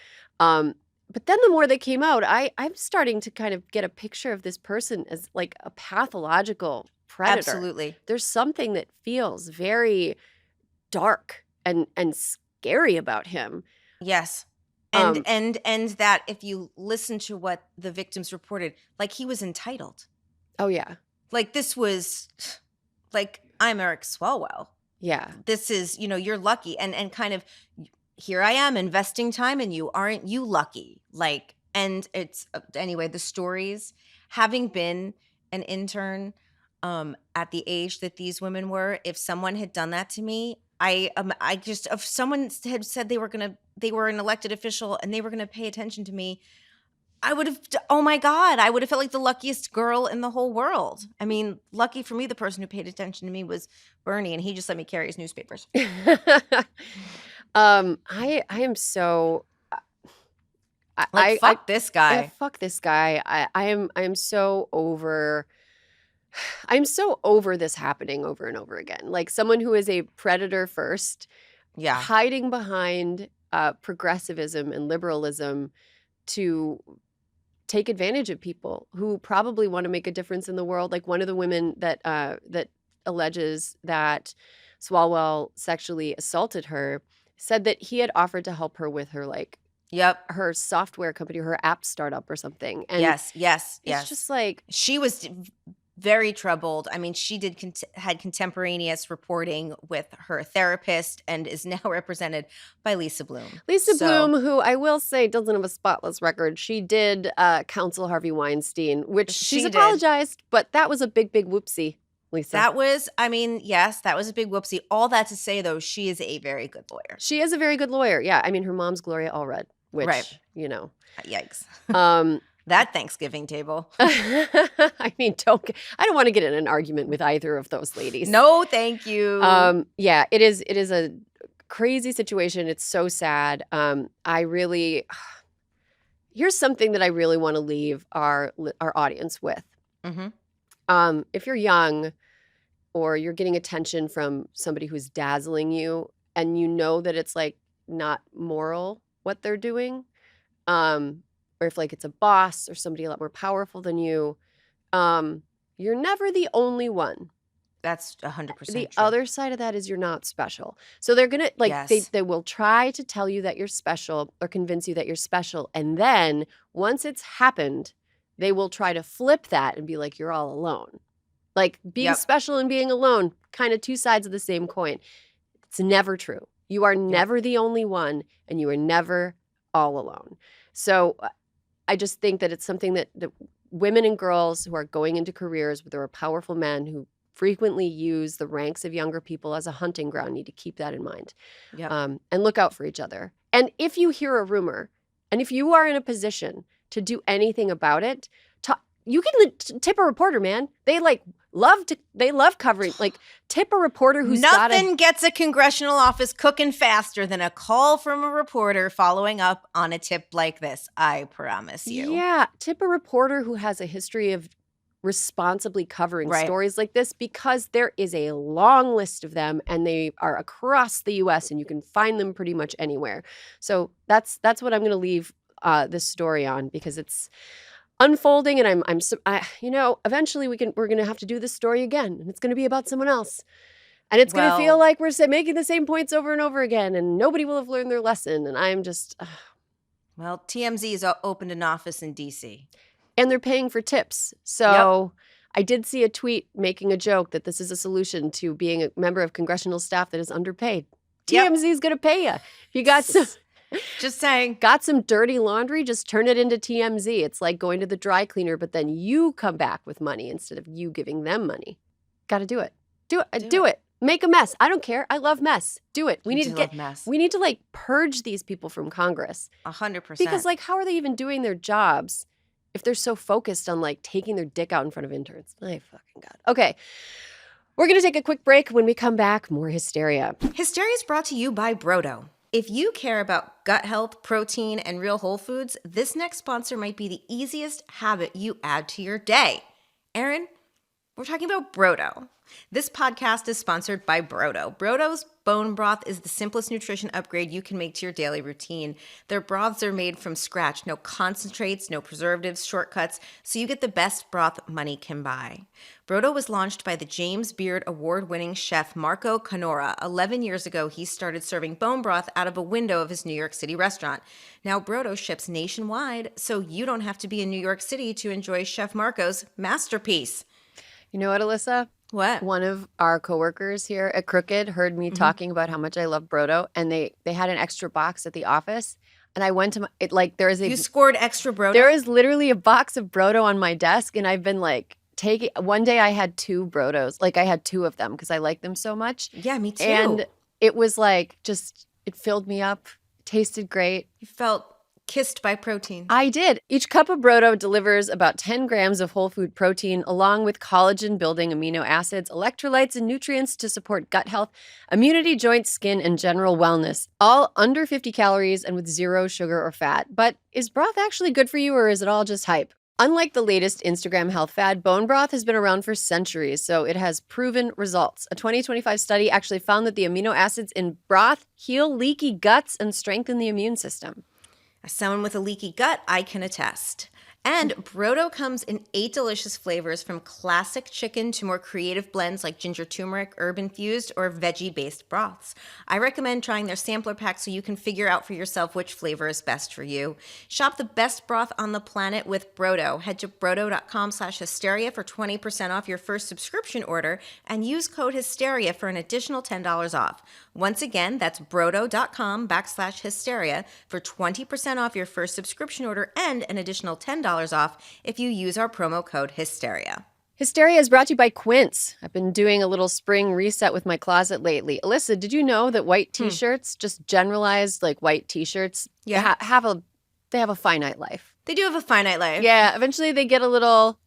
But then the more that came out, I'm starting to kind of get a picture of this person as like a pathological predator. Absolutely. There's something that feels very dark and scary about him. Yes. Um, And that if you listen to what the victims reported, like he was entitled. Oh yeah, Like this was like, I'm Eric Swalwell. yeah. This is, you're lucky. And kind of, here I am investing time in you. Aren't you lucky? Like, and it's anyway, the stories, having been an intern at the age that these women were, if someone had done that to me, if someone had said they were an elected official and they were going to pay attention to me, I would have, oh my God, I would have felt like the luckiest girl in the whole world. I mean, lucky for me, the person who paid attention to me was Bernie, and he just let me carry his newspapers. I am so Fuck this guy. Yeah, fuck this guy. I am so over. I'm so over this happening over and over again. Like someone who is a predator first, Yeah. hiding behind progressivism and liberalism to take advantage of people who probably want to make a difference in the world. Like one of the women that alleges that Swalwell sexually assaulted her said that he had offered to help her with her her software company, her app startup or something. And yes. it's just like, she was very troubled. I mean, she had contemporaneous reporting with her therapist and is now represented by Lisa Bloom. Lisa Bloom, who I will say doesn't have a spotless record. She did counsel Harvey Weinstein, which she's apologized, but that was a big, big whoopsie, Lisa. That was, yes, that was a big whoopsie. All that to say, though, she is a very good lawyer. She is a very good lawyer. Yeah. I mean, her mom's Gloria Allred, which, Yikes. That Thanksgiving table. I mean, I don't want to get in an argument with either of those ladies. No, thank you. Yeah, it is a crazy situation. It's so sad. Here's something that I really want to leave our audience with. Mm-hmm. If you're young or you're getting attention from somebody who's dazzling you and you know that it's like not moral what they're doing, or if like it's a boss or somebody a lot more powerful than you, you're never the only one. That's 100% The true. other side of that is you're not special. So they're going to Yes. they will try to tell you that you're special or convince you that you're special. And then once it's happened, they will try to flip that and be like, you're all alone. Like being Yep. special and being alone, kind of two sides of the same coin. It's never true. You are never the only one, and you are never all alone. So I just think that it's something that women and girls who are going into careers where there are powerful men who frequently use the ranks of younger people as a hunting ground need to keep that in mind. Yep. And look out for each other. And if you hear a rumor, and if you are in a position to do anything about it, you can tip a reporter, man. They love covering, like tip a reporter who's Nothing gets a congressional office cooking faster than a call from a reporter following up on a tip like this. I promise you. Yeah, tip a reporter who has a history of responsibly covering stories like this, because there is a long list of them and they are across the U.S. and you can find them pretty much anywhere. So that's what I'm going to leave this story on, because it's unfolding, and eventually we're going to have to do this story again, and it's going to be about someone else. And it's going to feel like we're making the same points over and over again, and nobody will have learned their lesson. And I'm just... Well, TMZ has opened an office in D.C. And they're paying for tips. So I did see a tweet making a joke that this is a solution to being a member of congressional staff that is underpaid. TMZ is going to pay you. If you got some... Just saying. Got some dirty laundry, just turn it into TMZ. It's like going to the dry cleaner, but then you come back with money instead of you giving them money. Got to do it. Do it. Make a mess. I don't care. I love mess. Do it. We need to like purge these people from Congress. 100%. Because like, how are they even doing their jobs if they're so focused on like taking their dick out in front of interns? My fucking God. Okay. We're going to take a quick break. When we come back, more Hysteria. Hysteria is brought to you by Brodo. If you care about gut health, protein, and real whole foods, this next sponsor might be the easiest habit you add to your day. Erin, we're talking about Brodo. This podcast is sponsored by Brodo. Brodo's bone broth is the simplest nutrition upgrade you can make to your daily routine. Their broths are made from scratch. No concentrates, no preservatives, shortcuts, so you get the best broth money can buy. Brodo was launched by the James Beard award-winning chef Marco Canora. 11 years ago, he started serving bone broth out of a window of his New York City restaurant. Now Brodo ships nationwide, so you don't have to be in New York City to enjoy Chef Marco's masterpiece. You know what, Alyssa? What? One of our coworkers here at Crooked heard me talking about how much I love Brodo, and they had an extra box at the office. And I went to You scored extra Brodo? There is literally a box of Brodo on my desk, and I've been like one day I had 2 Brodos. Like I had 2 of them because I like them so much. Yeah, me too. And it was like it filled me up, tasted great. You felt kissed by protein. I did. Each cup of Brodo delivers about 10 grams of whole food protein, along with collagen-building amino acids, electrolytes, and nutrients to support gut health, immunity, joints, skin, and general wellness. All under 50 calories and with 0 sugar or fat. But is broth actually good for you, or is it all just hype? Unlike the latest Instagram health fad, bone broth has been around for centuries, so it has proven results. A 2025 study actually found that the amino acids in broth heal leaky guts and strengthen the immune system. As someone with a leaky gut, I can attest. And Brodo comes in 8 delicious flavors, from classic chicken to more creative blends like ginger turmeric, herb-infused, or veggie-based broths. I recommend trying their sampler pack so you can figure out for yourself which flavor is best for you. Shop the best broth on the planet with Brodo. Head to brodo.com/hysteria for 20% off your first subscription order and use code HYSTERIA for an additional $10 off. Once again, that's brodo.com/hysteria for 20% off your first subscription order and an additional $10 off if you use our promo code HYSTERIA. Hysteria is brought to you by Quince. I've been doing a little spring reset with my closet lately. Alyssa, did you know that white T-shirts, just generalized like white T-shirts, have a finite life? They do have a finite life. Yeah, eventually they get a little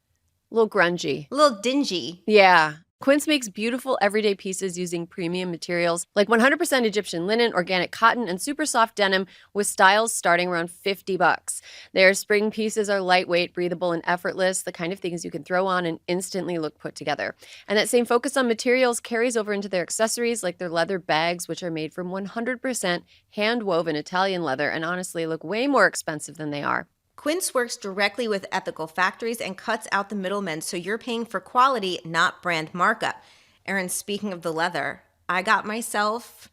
grungy. A little dingy. Yeah. Quince makes beautiful everyday pieces using premium materials like 100% Egyptian linen, organic cotton, and super soft denim with styles starting around $50. Their spring pieces are lightweight, breathable, and effortless, the kind of things you can throw on and instantly look put together. And that same focus on materials carries over into their accessories like their leather bags, which are made from 100% hand-woven Italian leather and honestly look way more expensive than they are. Quince works directly with ethical factories and cuts out the middlemen, so you're paying for quality, not brand markup. Erin, speaking of the leather, I got myself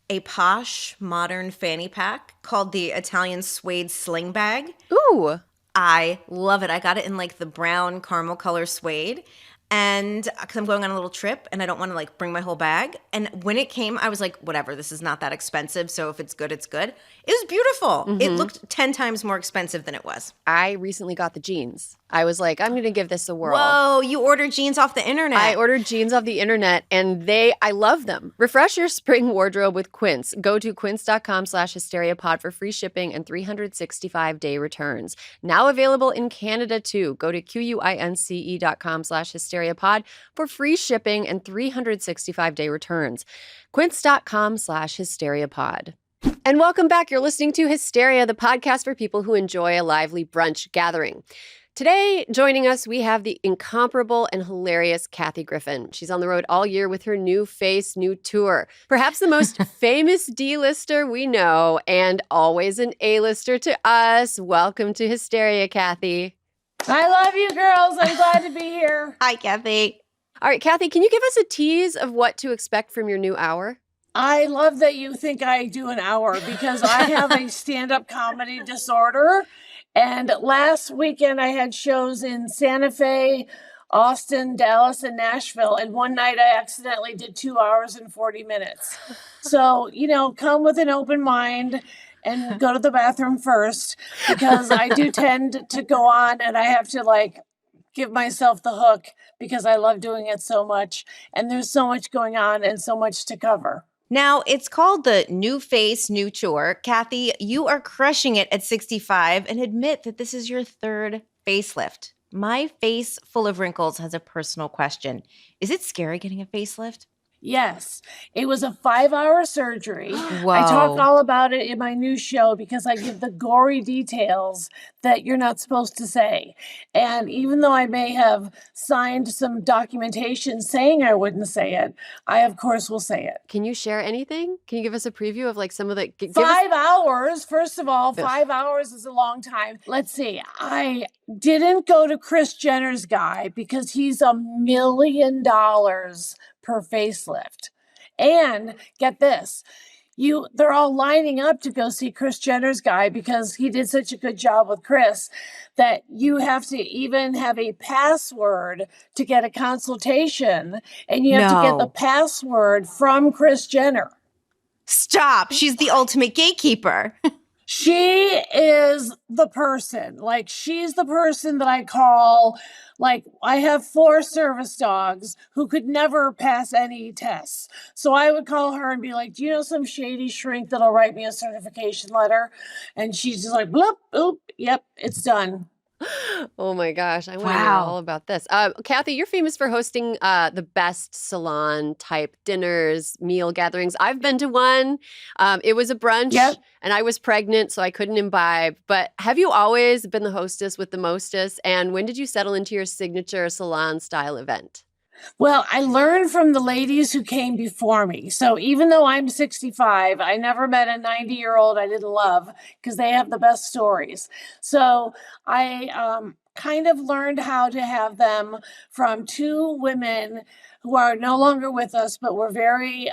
a posh, modern fanny pack called the Italian suede sling bag. Ooh! I love it. I got it in like the brown caramel color suede. And because I'm going on a little trip and I don't want to like bring my whole bag. And when it came, I was like, whatever, this is not that expensive. So if it's good, it's good. It was beautiful. It looked 10 times more expensive than it was. I recently got the jeans. I was like, I'm going to give this a whirl. Whoa, you ordered jeans off the internet. I ordered jeans off the internet and I love them. Refresh your spring wardrobe with Quince. Go to quince.com/hysteriapod for free shipping and 365-day returns. Now available in Canada too. Go to quince.com/hysteriapod for free shipping and 365-day returns. Quince.com/hysteriapod. And welcome back. You're listening to Hysteria, the podcast for people who enjoy a lively brunch gathering. Today, joining us, we have the incomparable and hilarious Kathy Griffin. She's on the road all year with her new face, new tour. Perhaps the most famous D-lister we know and always an A-lister to us. Welcome to Hysteria, Kathy. I love you, girls. I'm glad to be here. Hi, Kathy. All right, Kathy, can you give us a tease of what to expect from your new hour? I love that you think I do an hour because I have a stand-up comedy disorder. And last weekend I had shows in Santa Fe, Austin, Dallas, and Nashville. And one night I accidentally did 2 hours and 40 minutes. So, come with an open mind and go to the bathroom first because I do tend to go on and I have to give myself the hook because I love doing it so much. And there's so much going on and so much to cover. Now, it's called the New Face, New Tour. Kathy, you are crushing it at 65 and admit that this is your third facelift. My face full of wrinkles has a personal question. Is it scary getting a facelift? Yes, it was a 5-hour surgery. Whoa. I talk all about it in my new show because I give the gory details that you're not supposed to say. And even though I may have signed some documentation saying I wouldn't say it, I, of course, will say it. Can you share anything? Can you give us a preview of some of the... 5 hours. First of all, 5 hours is a long time. Let's see. I didn't go to Kris Jenner's guy because he's $1 million per facelift. And get this, they're all lining up to go see Kris Jenner's guy because he did such a good job with Kris that you have to even have a password to get a consultation, and you have to get the password from Kris Jenner. Stop. She's the ultimate gatekeeper. She is the person. She's the person that I call. I have 4 service dogs who could never pass any tests. So I would call her and be like, do you know some shady shrink that'll write me a certification letter? And she's just like, bloop, oop, yep, it's done. Oh my gosh, I want to hear all about this. Kathy, you're famous for hosting the best salon type dinners, meal gatherings. I've been to one. It was a brunch and I was pregnant, so I couldn't imbibe. But have you always been the hostess with the mostest? And when did you settle into your signature salon style event? Well, I learned from the ladies who came before me. So even though I'm 65, I never met a 90-year-old I didn't love because they have the best stories. So I kind of learned how to have them from 2 women who are no longer with us, but were very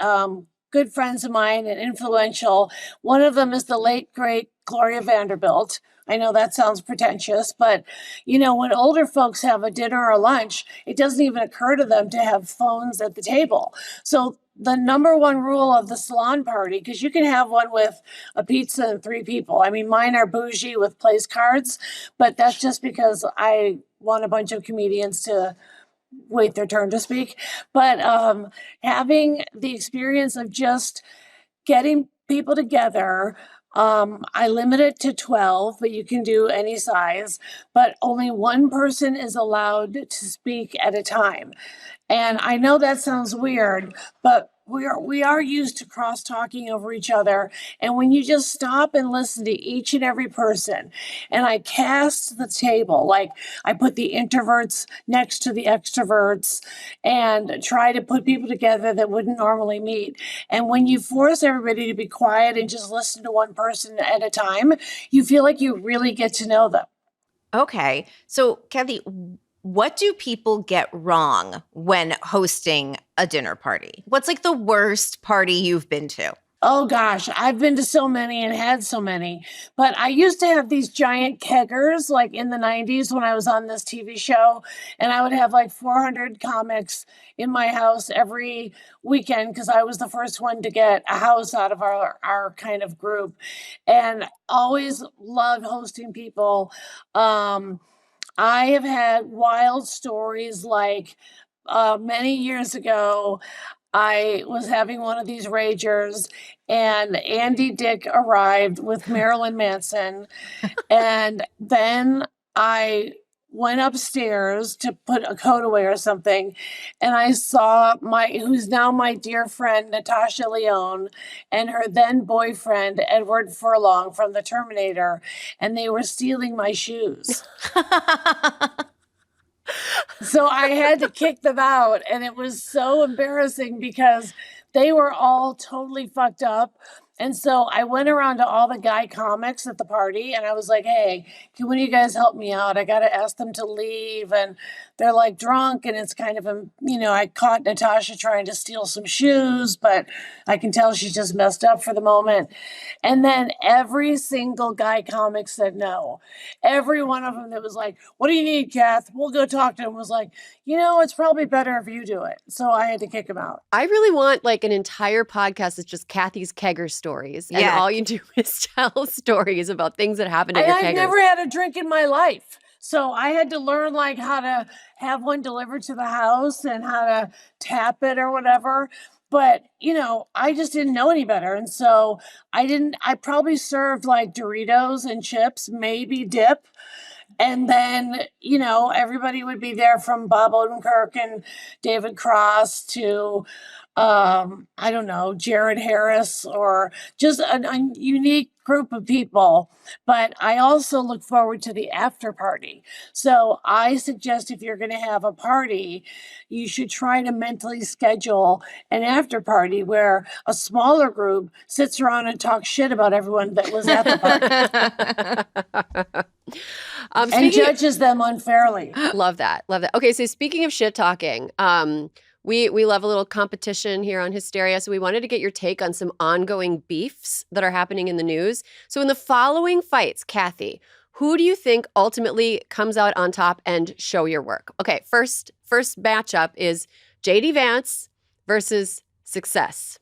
good friends of mine and influential. One of them is the late, great Gloria Vanderbilt. I know that sounds pretentious, but, when older folks have a dinner or lunch, it doesn't even occur to them to have phones at the table. So the number one rule of the salon party, because you can have one with a pizza and 3 people. I mean, mine are bougie with place cards, but that's just because I want a bunch of comedians to wait their turn to speak. But having the experience of just getting people together, I limit it to 12, but you can do any size, but only one person is allowed to speak at a time. And I know that sounds weird, but we are used to cross talking over each other. And when you just stop and listen to each and every person, and I cast the table, like I put the introverts next to the extroverts and try to put people together that wouldn't normally meet. And when you force everybody to be quiet and just listen to one person at a time, you feel like you really get to know them. Okay. So, Kathy, what do people get wrong when hosting a dinner party? What's like the worst party you've been to? Oh gosh, I've been to so many and had so many. But I used to have these giant keggers like in the 90s when I was on this TV show. And I would have like 400 comics in my house every weekend because I was the first one to get a house out of our kind of group. And always loved hosting people. I have had wild stories like many years ago. I was having one of these ragers, and Andy Dick arrived with Marilyn Manson. And then I went upstairs to put a coat away or something, and I saw who's now my dear friend Natasha Lyonne and her then boyfriend Edward Furlong from the Terminator, and they were stealing my shoes. So I had to kick them out, and it was so embarrassing because they were all totally fucked up. And so I went around to all the guy comics at the party, and I was like, hey, can one of you guys help me out? I got to ask them to leave. And they're like drunk, and it's kind of, I caught Natasha trying to steal some shoes, but I can tell she's just messed up for the moment. And then every single guy comic said no. Every one of them that was like, what do you need, Kath? We'll go talk to him, was like, it's probably better if you do it. So I had to kick him out. I really want like an entire podcast that's just Kathy's kegger stories. And all you do is tell stories about things that happened at your keggers. I've never had a drink in my life. So I had to learn like how to have one delivered to the house and how to tap it or whatever. But, I just didn't know any better. And so I probably served like Doritos and chips, maybe dip. And then, everybody would be there from Bob Odenkirk and David Cross to, I don't know, Jared Harris, or just a unique group of people. But I also look forward to the after party. So I suggest if you're going to have a party, you should try to mentally schedule an after party where a smaller group sits around and talks shit about everyone that was at the party. And judges them unfairly. Love that. Okay, so speaking of shit talking, we love a little competition here on Hysteria, so we wanted to get your take on some ongoing beefs that are happening in the news. So in the following fights, Kathy, who do you think ultimately comes out on top and show your work? Okay, first matchup is JD Vance versus Success.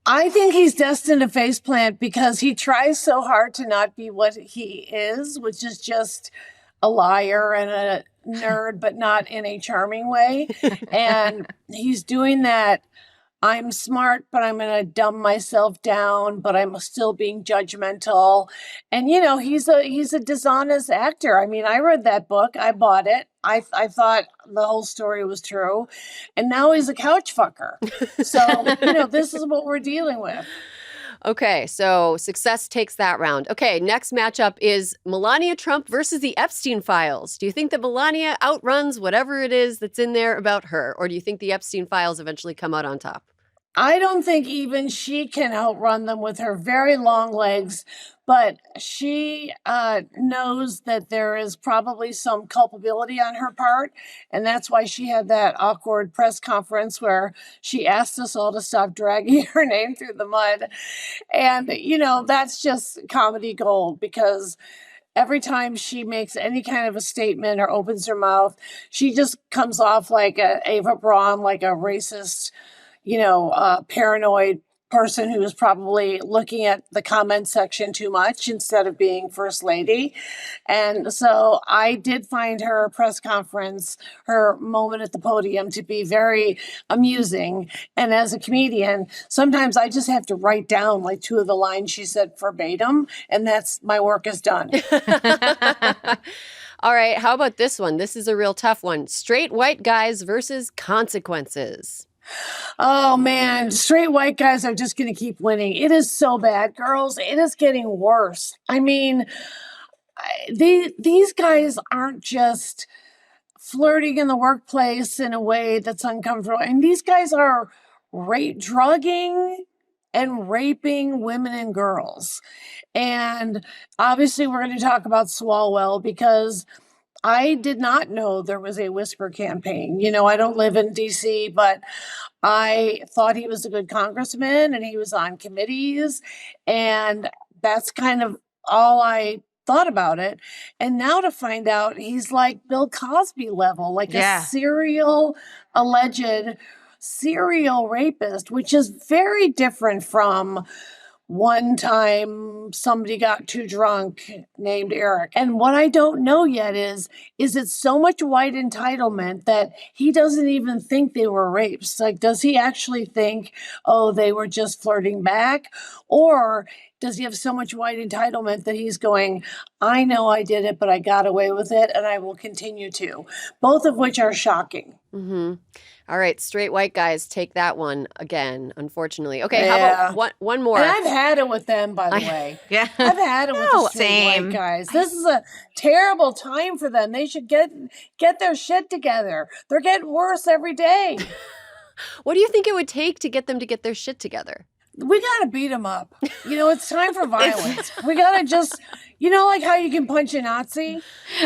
I think he's destined to faceplant because he tries so hard to not be what he is, which is just a liar and a nerd, but not in a charming way. And he's doing that. I'm smart, but I'm going to dumb myself down, but I'm still being judgmental. And, he's a dishonest actor. I mean, I read that book. I bought it. I thought the whole story was true. And now he's a couch fucker. So, this is what we're dealing with. Okay, so Success takes that round. Okay, next matchup is Melania Trump versus the Epstein files. Do you think that Melania outruns whatever it is that's in there about her? Or do you think the Epstein files eventually come out on top? I don't think even she can outrun them with her very long legs, but she knows that there is probably some culpability on her part. And that's why she had that awkward press conference where she asked us all to stop dragging her name through the mud. And, that's just comedy gold because every time she makes any kind of a statement or opens her mouth, she just comes off like a Ava Braun, like a racist, paranoid person who was probably looking at the comment section too much instead of being first lady. And so I did find her press conference, her moment at the podium, to be very amusing. And as a comedian, sometimes I just have to write down like 2 of the lines she said verbatim, and that's my work is done. All right, how about this one? This is a real tough one. Straight white guys versus consequences. Oh man, straight white guys are just going to keep winning. It is so bad, girls. It is getting worse. I mean, these guys aren't just flirting in the workplace in a way that's uncomfortable. And these guys are drugging and raping women and girls. And obviously we're going to talk about Swalwell because I did not know there was a whisper campaign. You know, I don't live in DC, but I thought he was a good congressman and he was on committees. And that's kind of all I thought about it. And now to find out he's like Bill Cosby level, like a alleged serial rapist, which is very different from one time somebody got too drunk named Eric. And what I don't know yet is it so much white entitlement that he doesn't even think they were rapes? Like, does he actually think, oh, they were just flirting back? Or does he have so much white entitlement that he's going, I know I did it, but I got away with it and I will continue to? Both of which are shocking. Mm-hmm. All right, straight white guys take that one again, unfortunately. Okay, how about one more? And I've had it with them, by the way. Yeah. I've had it with the straight white guys. This is a terrible time for them. They should get their shit together. They're getting worse every day. What do you think it would take to get them to get their shit together? We got to beat them up. You know, it's time for violence. We got to just, you know, like how you can punch a Nazi?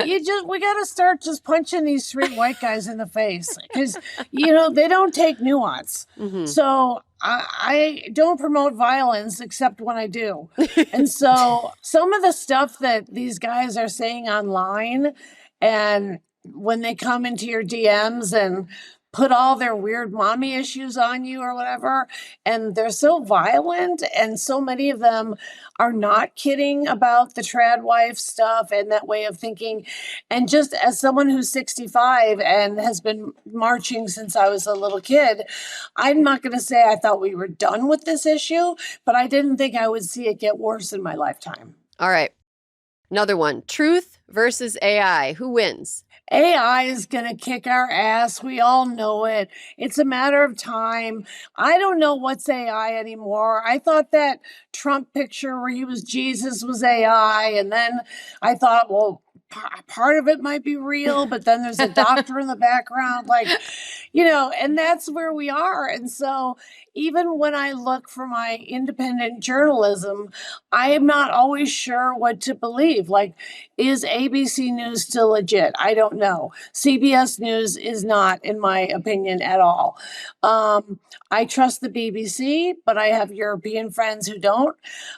We got to start just punching these straight white guys in the face because, you know, they don't take nuance. Mm-hmm. So I don't promote violence except when I do. And so some of the stuff that these guys are saying online and when they come into your DMs and put all their weird mommy issues on you or whatever. And they're so violent. And so many of them are not kidding about the trad wife stuff and that way of thinking. And just as someone who's 65 and has been marching since I was a little kid, I'm not going to say I thought we were done with this issue, but I didn't think I would see it get worse in my lifetime. All right. Another one. Truth versus AI. Who wins? AI is going to kick our ass. We all know it. It's a matter of time. I don't know what's AI anymore. I thought that Trump picture where he was Jesus was AI. And then I thought, well, part of it might be real, but then there's a doctor in the background. Like, you know, and that's where we are. And so even when I look for my independent journalism, I am not always sure what to believe. Like, is ABC News still legit? I don't know. CBS News is not, in my opinion, at all. I trust the BBC, but I have European friends who don't.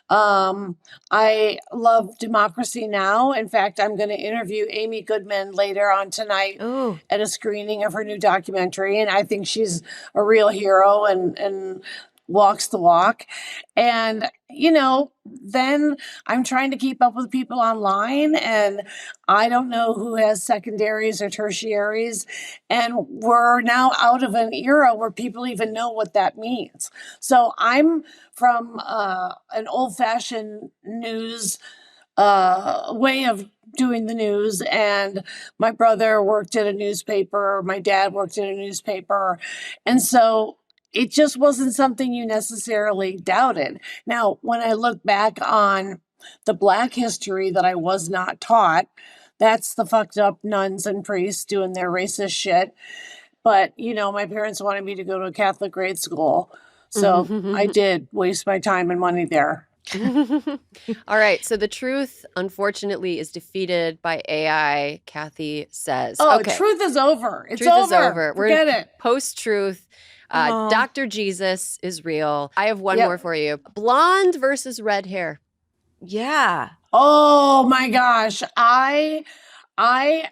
I love Democracy Now! In fact, I'm going to interview Amy Goodman later on tonight at a screening of her new documentary. And I think she's a real hero and walks the walk. And, you know, then I'm trying to keep up with people online and I don't know who has secondaries or tertiaries. And we're now out of an era where people even know what that means. So I'm from an old-fashioned news way of doing the news. And my brother worked at a newspaper. My dad worked at a newspaper. And so it just wasn't something you necessarily doubted. Now, when I look back on the Black history that I was not taught, that's the fucked up nuns and priests doing their racist shit. But, you know, my parents wanted me to go to a Catholic grade school. So I did waste my time and money there. All right. So the truth, unfortunately, is defeated by AI, Kathy says. Oh, okay. Truth is over. It's truth over. Is over. Forget it. Post-truth. Dr. Jesus is real. I have one more for you. Blonde versus red hair. Yeah. Oh my gosh. I I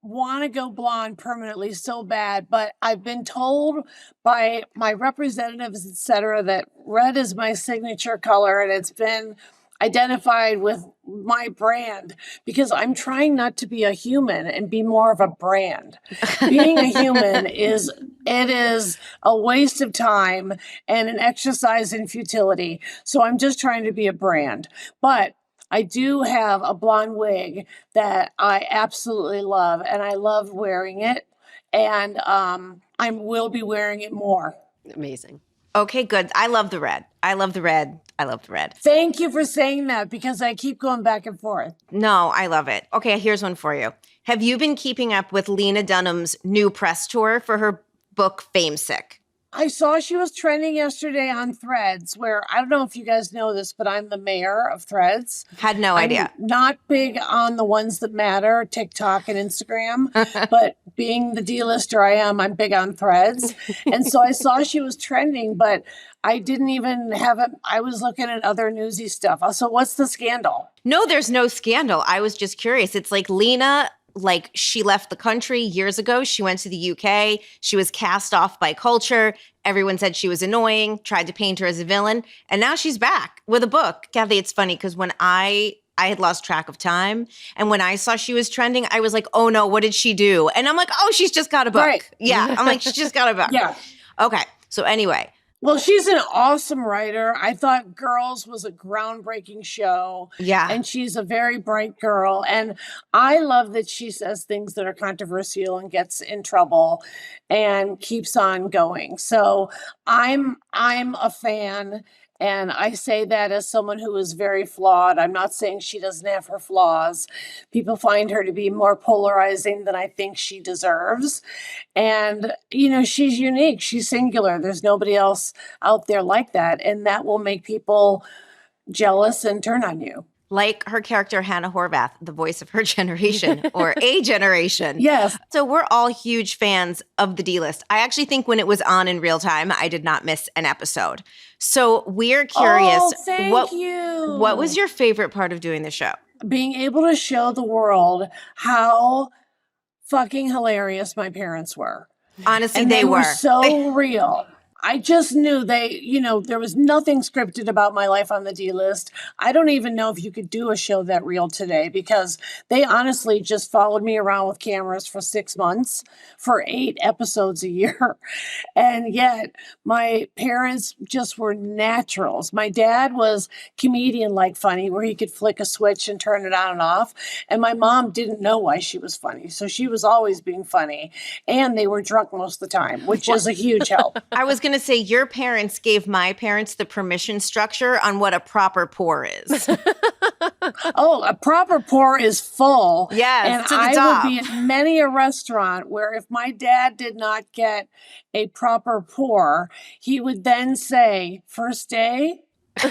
want to go blonde permanently so bad, but I've been told by my representatives, etc., that red is my signature color, and it's been identified with my brand because I'm trying not to be a human and be more of a brand. Being a human is a waste of time and an exercise in futility. So I'm just trying to be a brand. But I do have a blonde wig that I absolutely love, and I love wearing it. And I will be wearing it more. Amazing. Okay, good. I love the red. I love the red. I love the red. Thank you for saying that because I keep going back and forth. No, I love it. Okay, here's one for you. Have you been keeping up with Lena Dunham's new press tour for her book Famesick? I saw she was trending yesterday on Threads, where I don't know if you guys know this, but I'm the mayor of Threads. Had no idea. I'm not big on the ones that matter, TikTok and Instagram, but being the D-lister I am, I'm big on Threads. And so I saw she was trending, but I didn't even have it. I was looking at other newsy stuff. So what's the scandal? No, there's no scandal. I was just curious. It's like Lena, like she left the country years ago. She went to the UK. She was cast off by culture. Everyone said she was annoying, tried to paint her as a villain. And now she's back with a book. Kathy, it's funny because when I had lost track of time. And when I saw she was trending, I was like, oh no, what did she do? And I'm like, oh, she's just got a book. Right. Yeah. I'm like, she just got a book. Yeah. Okay. So anyway. Well, she's an awesome writer. I thought Girls was a groundbreaking show. Yeah. And she's a very bright girl. And I love that she says things that are controversial and gets in trouble and keeps on going. So I'm a fan. And I say that as someone who is very flawed. I'm not saying she doesn't have her flaws. People find her to be more polarizing than I think she deserves. And, you know, she's unique. She's singular. There's nobody else out there like that. And that will make people jealous and turn on you. Like her character, Hannah Horvath, the voice of her generation or a generation. Yes. So we're all huge fans of the D-List. I actually think when it was on in real time, I did not miss an episode. So we're curious. Oh, thank you. What was your favorite part of doing the show? Being able to show the world how fucking hilarious my parents were. Honestly, and they were so real. I just knew there was nothing scripted about my life on the D-List. I don't even know if you could do a show that real today because they honestly just followed me around with cameras for 6 months for 8 episodes a year. And yet my parents just were naturals. My dad was comedian-like funny where he could flick a switch and turn it on and off. And my mom didn't know why she was funny. So she was always being funny. And they were drunk most of the time, which is a huge help. I was going to say your parents gave my parents the permission structure on what a proper pour is. Oh, a proper pour is full. Yes, and to the I top. would be at many a restaurant where if my dad did not get a proper pour, he would then say, "First day?" Oh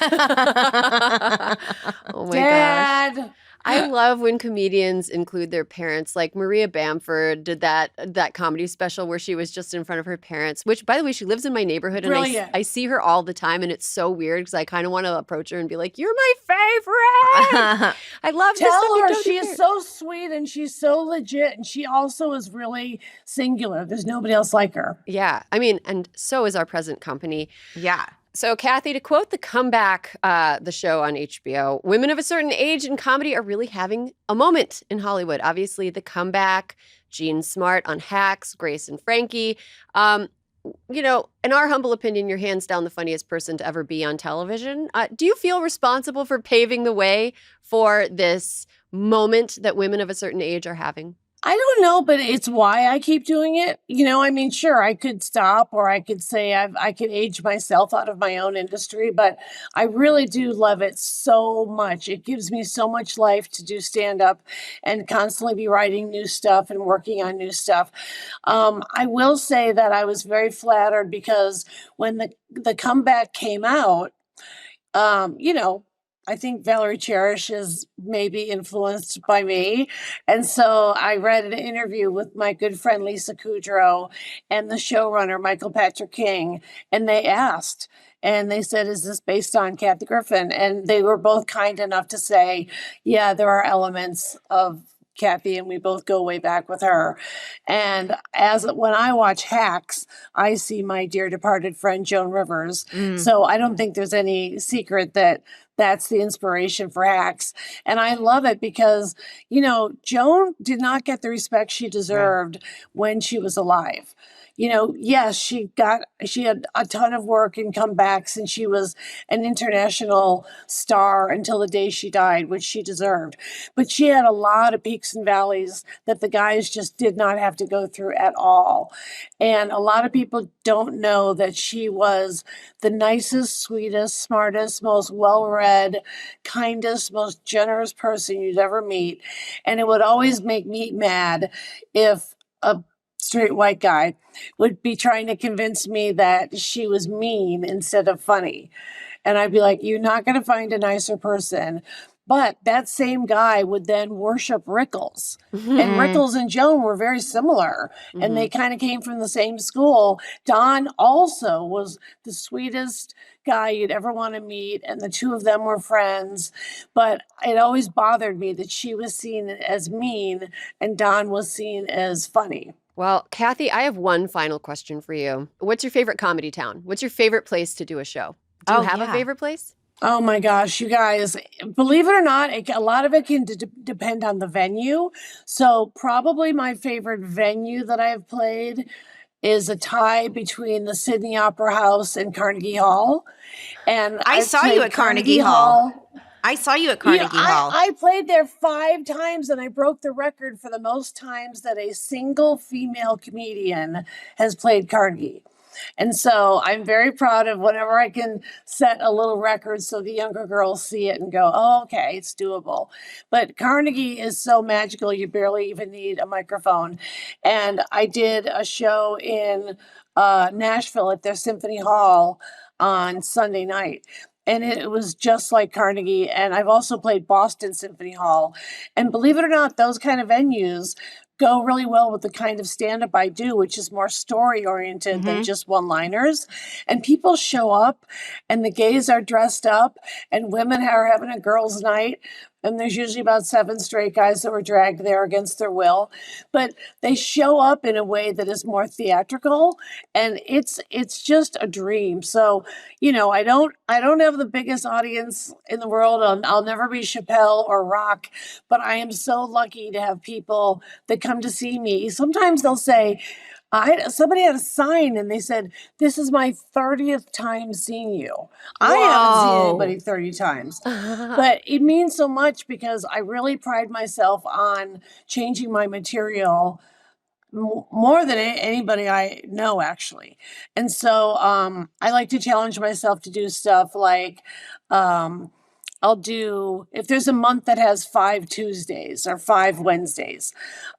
my Dad. gosh. I love when comedians include their parents. Like Maria Bamford did that comedy special where she was just in front of her parents, which, by the way, she lives in my neighborhood. And I see her all the time. And it's so weird because I kind of want to approach her and be like, you're my favorite. I love this stuff you Tell her don't she hear. is so sweet and she's so legit. And she also is really singular. There's nobody else like her. Yeah. I mean, and so is our present company. Yeah. So, Kathy, to quote The Comeback, the show on HBO, women of a certain age in comedy are really having a moment in Hollywood. Obviously, The Comeback, Jean Smart on Hacks, Grace and Frankie. You know, in our humble opinion, you're hands down the funniest person to ever be on television. Do you feel responsible for paving the way for this moment that women of a certain age are having? I don't know, but it's why I keep doing it. You know, I mean, sure, I could stop or I could say I could age myself out of my own industry, but I really do love it so much. It gives me so much life to do stand-up and constantly be writing new stuff and working on new stuff. I will say that I was very flattered because when the Comeback came out, you know, I think Valerie Cherish is maybe influenced by me. And so I read an interview with my good friend Lisa Kudrow and the showrunner Michael Patrick King. And they asked, and they said, is this based on Kathy Griffin? And they were both kind enough to say, yeah, there are elements of Kathy, and we both go way back with her. And when I watch Hacks, I see my dear departed friend Joan Rivers. So I don't think there's any secret that that's the inspiration for Hacks. And I love it because, Joan did not get the respect she deserved when she was alive. Yes, she had a ton of work and comebacks, and she was an international star until the day she died, which she deserved. But she had a lot of peaks and valleys that the guys just did not have to go through at all. And a lot of people don't know that she was the nicest, sweetest, smartest, most well-read, kindest, most generous person you'd ever meet. And it would always make me mad if a straight white guy would be trying to convince me that she was mean instead of funny. And I'd be like, you're not going to find a nicer person. But that same guy would then worship Rickles. And Rickles and Joan were very similar. And they kind of came from the same school. Don also was the sweetest guy you'd ever want to meet. And the two of them were friends. But it always bothered me that she was seen as mean and Don was seen as funny. Well, Kathy, I have one final question for you. What's your favorite comedy town? What's your favorite place to do a show? Do you have a favorite place? Oh my gosh, you guys, believe it or not, a lot of it can depend on the venue. So probably my favorite venue that I have played is a tie between the Sydney Opera House and Carnegie Hall. And I saw you at Carnegie Hall. I saw you at Carnegie Hall. I played there 5 times, and I broke the record for the most times that a single female comedian has played Carnegie. And so I'm very proud of whenever I can set a little record so the younger girls see it and go, oh, okay, it's doable. But Carnegie is so magical, you barely even need a microphone. And I did a show in Nashville at their Symphony Hall on Sunday night. And it was just like Carnegie. And I've also played Boston Symphony Hall. And believe it or not, those kind of venues go really well with the kind of stand-up I do, which is more story-oriented than just one-liners. And people show up, and the gays are dressed up, and women are having a girls' night. And there's usually about 7 straight guys that were dragged there against their will. But they show up in a way that is more theatrical, and it's just a dream. So, I don't have the biggest audience in the world. I'll never be Chappelle or Rock, but I am so lucky to have people that come to see me. Sometimes they'll say, somebody had a sign and they said, this is my 30th time seeing you. I haven't seen anybody 30 times. But it means so much because I really pride myself on changing my material more than anybody I know, actually. And so I like to challenge myself to do stuff like I'll do, if there's a month that has 5 Tuesdays or 5 Wednesdays,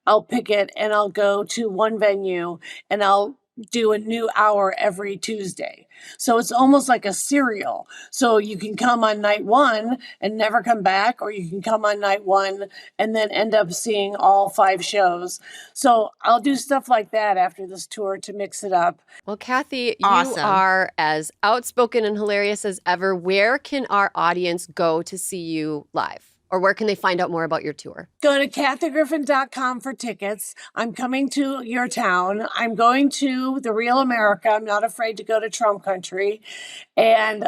I'll pick it and I'll go to one venue and I'll do a new hour every Tuesday. So it's almost like a serial. So you can come on night 1 and never come back, or you can come on night 1 and then end up seeing all 5 shows. So I'll do stuff like that after this tour to mix it up. Well, Kathy, Awesome. You are as outspoken and hilarious as ever. Where can our audience go to see you live? Or where can they find out more about your tour? Go to kathygriffin.com for tickets. I'm coming to your town. I'm going to the real America. I'm not afraid to go to Trump country. And,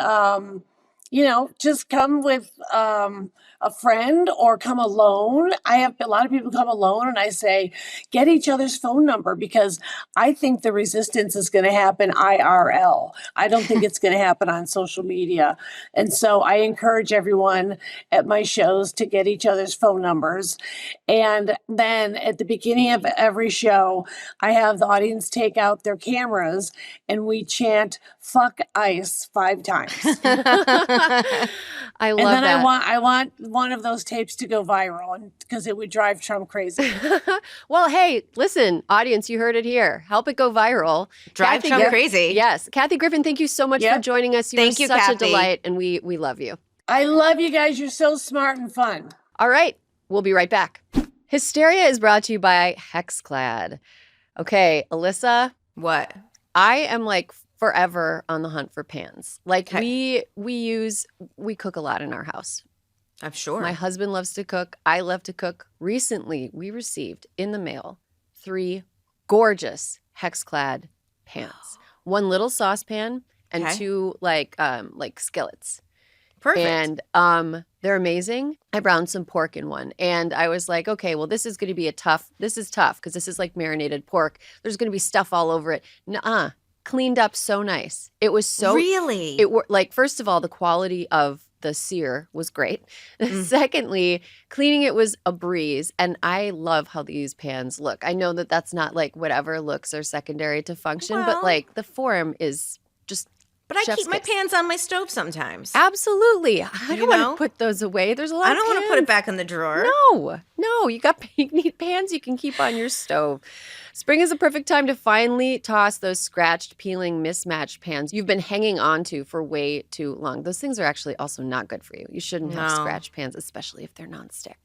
just come with a friend or come alone. I have a lot of people come alone, and I say, get each other's phone number, because I think the resistance is going to happen IRL. I don't think it's going to happen on social media. And so I encourage everyone at my shows to get each other's phone numbers. And then at the beginning of every show, I have the audience take out their cameras and we chant "fuck ICE" 5 times. I love And then that. I want one of those tapes to go viral, and because it would drive Trump crazy. Well, hey, listen, audience, you heard it here. Help it go viral. Drive Trump crazy. Yes. Kathy Griffin, thank you so much for joining us. Thank you you, were such Kathy. a delight, and we love you. I love you guys. You're so smart and fun. All right. We'll be right back. Hysteria is brought to you by Hexclad. Okay, Alyssa. What? I am like forever on the hunt for pans. Like we cook a lot in our house. I'm sure. My husband loves to cook. I love to cook. Recently, we received in the mail 3 gorgeous hex-clad pans. 1 little saucepan and Okay. 2 like skillets. Perfect. And they're amazing. I browned some pork in one. And I was like, okay, well, this is going to be this is tough because this is like marinated pork. There's going to be stuff all over it. Nuh-uh. Cleaned up so nice. It was so Really? like, first of all, the quality of the sear was great. Secondly, cleaning it was a breeze. And I love how these pans look. I know that that's not like whatever looks are secondary to function, but Well- like the form is just But I chef's keep my kiss. pans on my stove sometimes. Absolutely. I You don't want know? to put those away. There's a lot I of don't want to put it back in the drawer. No, you need pans you can keep on your stove. Spring is a perfect time to finally toss those scratched, peeling, mismatched pans you've been hanging on to for way too long. Those things are actually also not good for you. You shouldn't have No. scratched pans, especially if they're nonstick.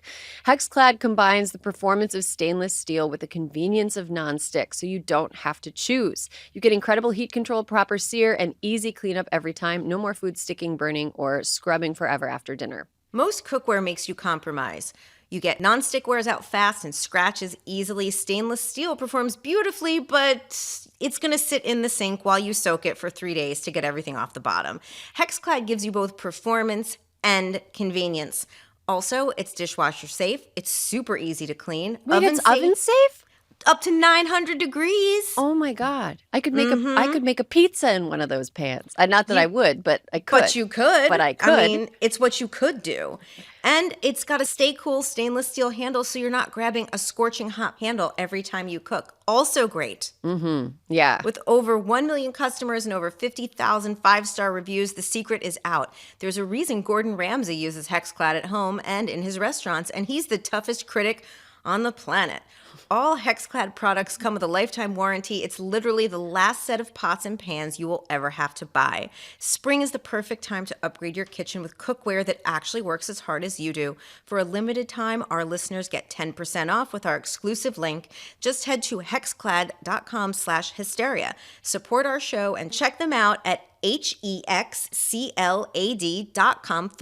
Hexclad combines the performance of stainless steel with the convenience of nonstick, so you don't have to choose. You get incredible heat control, proper sear, and easy cleanup every time. No more food sticking, burning, or scrubbing forever after dinner. Most cookware makes you compromise. You get nonstick wears out fast and scratches easily. Stainless steel performs beautifully, but it's going to sit in the sink while you soak it for 3 days to get everything off the bottom. Hexclad gives you both performance and convenience. Also, it's dishwasher safe. It's super easy to clean. Wait, it's oven safe? Up to 900 degrees. Oh my God. I could make a pizza in one of those pans. Not that I would, but I could. But you could. But I could. I mean, it's what you could do. And it's got a stay cool stainless steel handle, so you're not grabbing a scorching hot handle every time you cook. Also great. Yeah. With over 1 million customers and over 50,000 five-star reviews, the secret is out. There's a reason Gordon Ramsay uses Hexclad at home and in his restaurants, and he's the toughest critic on the planet. All Hexclad products come with a lifetime warranty. It's literally the last set of pots and pans you will ever have to buy. Spring is the perfect time to upgrade your kitchen with cookware that actually works as hard as you do. For a limited time, our listeners get 10% off with our exclusive link. Just head to hexclad.com/hysteria. Support our show and check them out at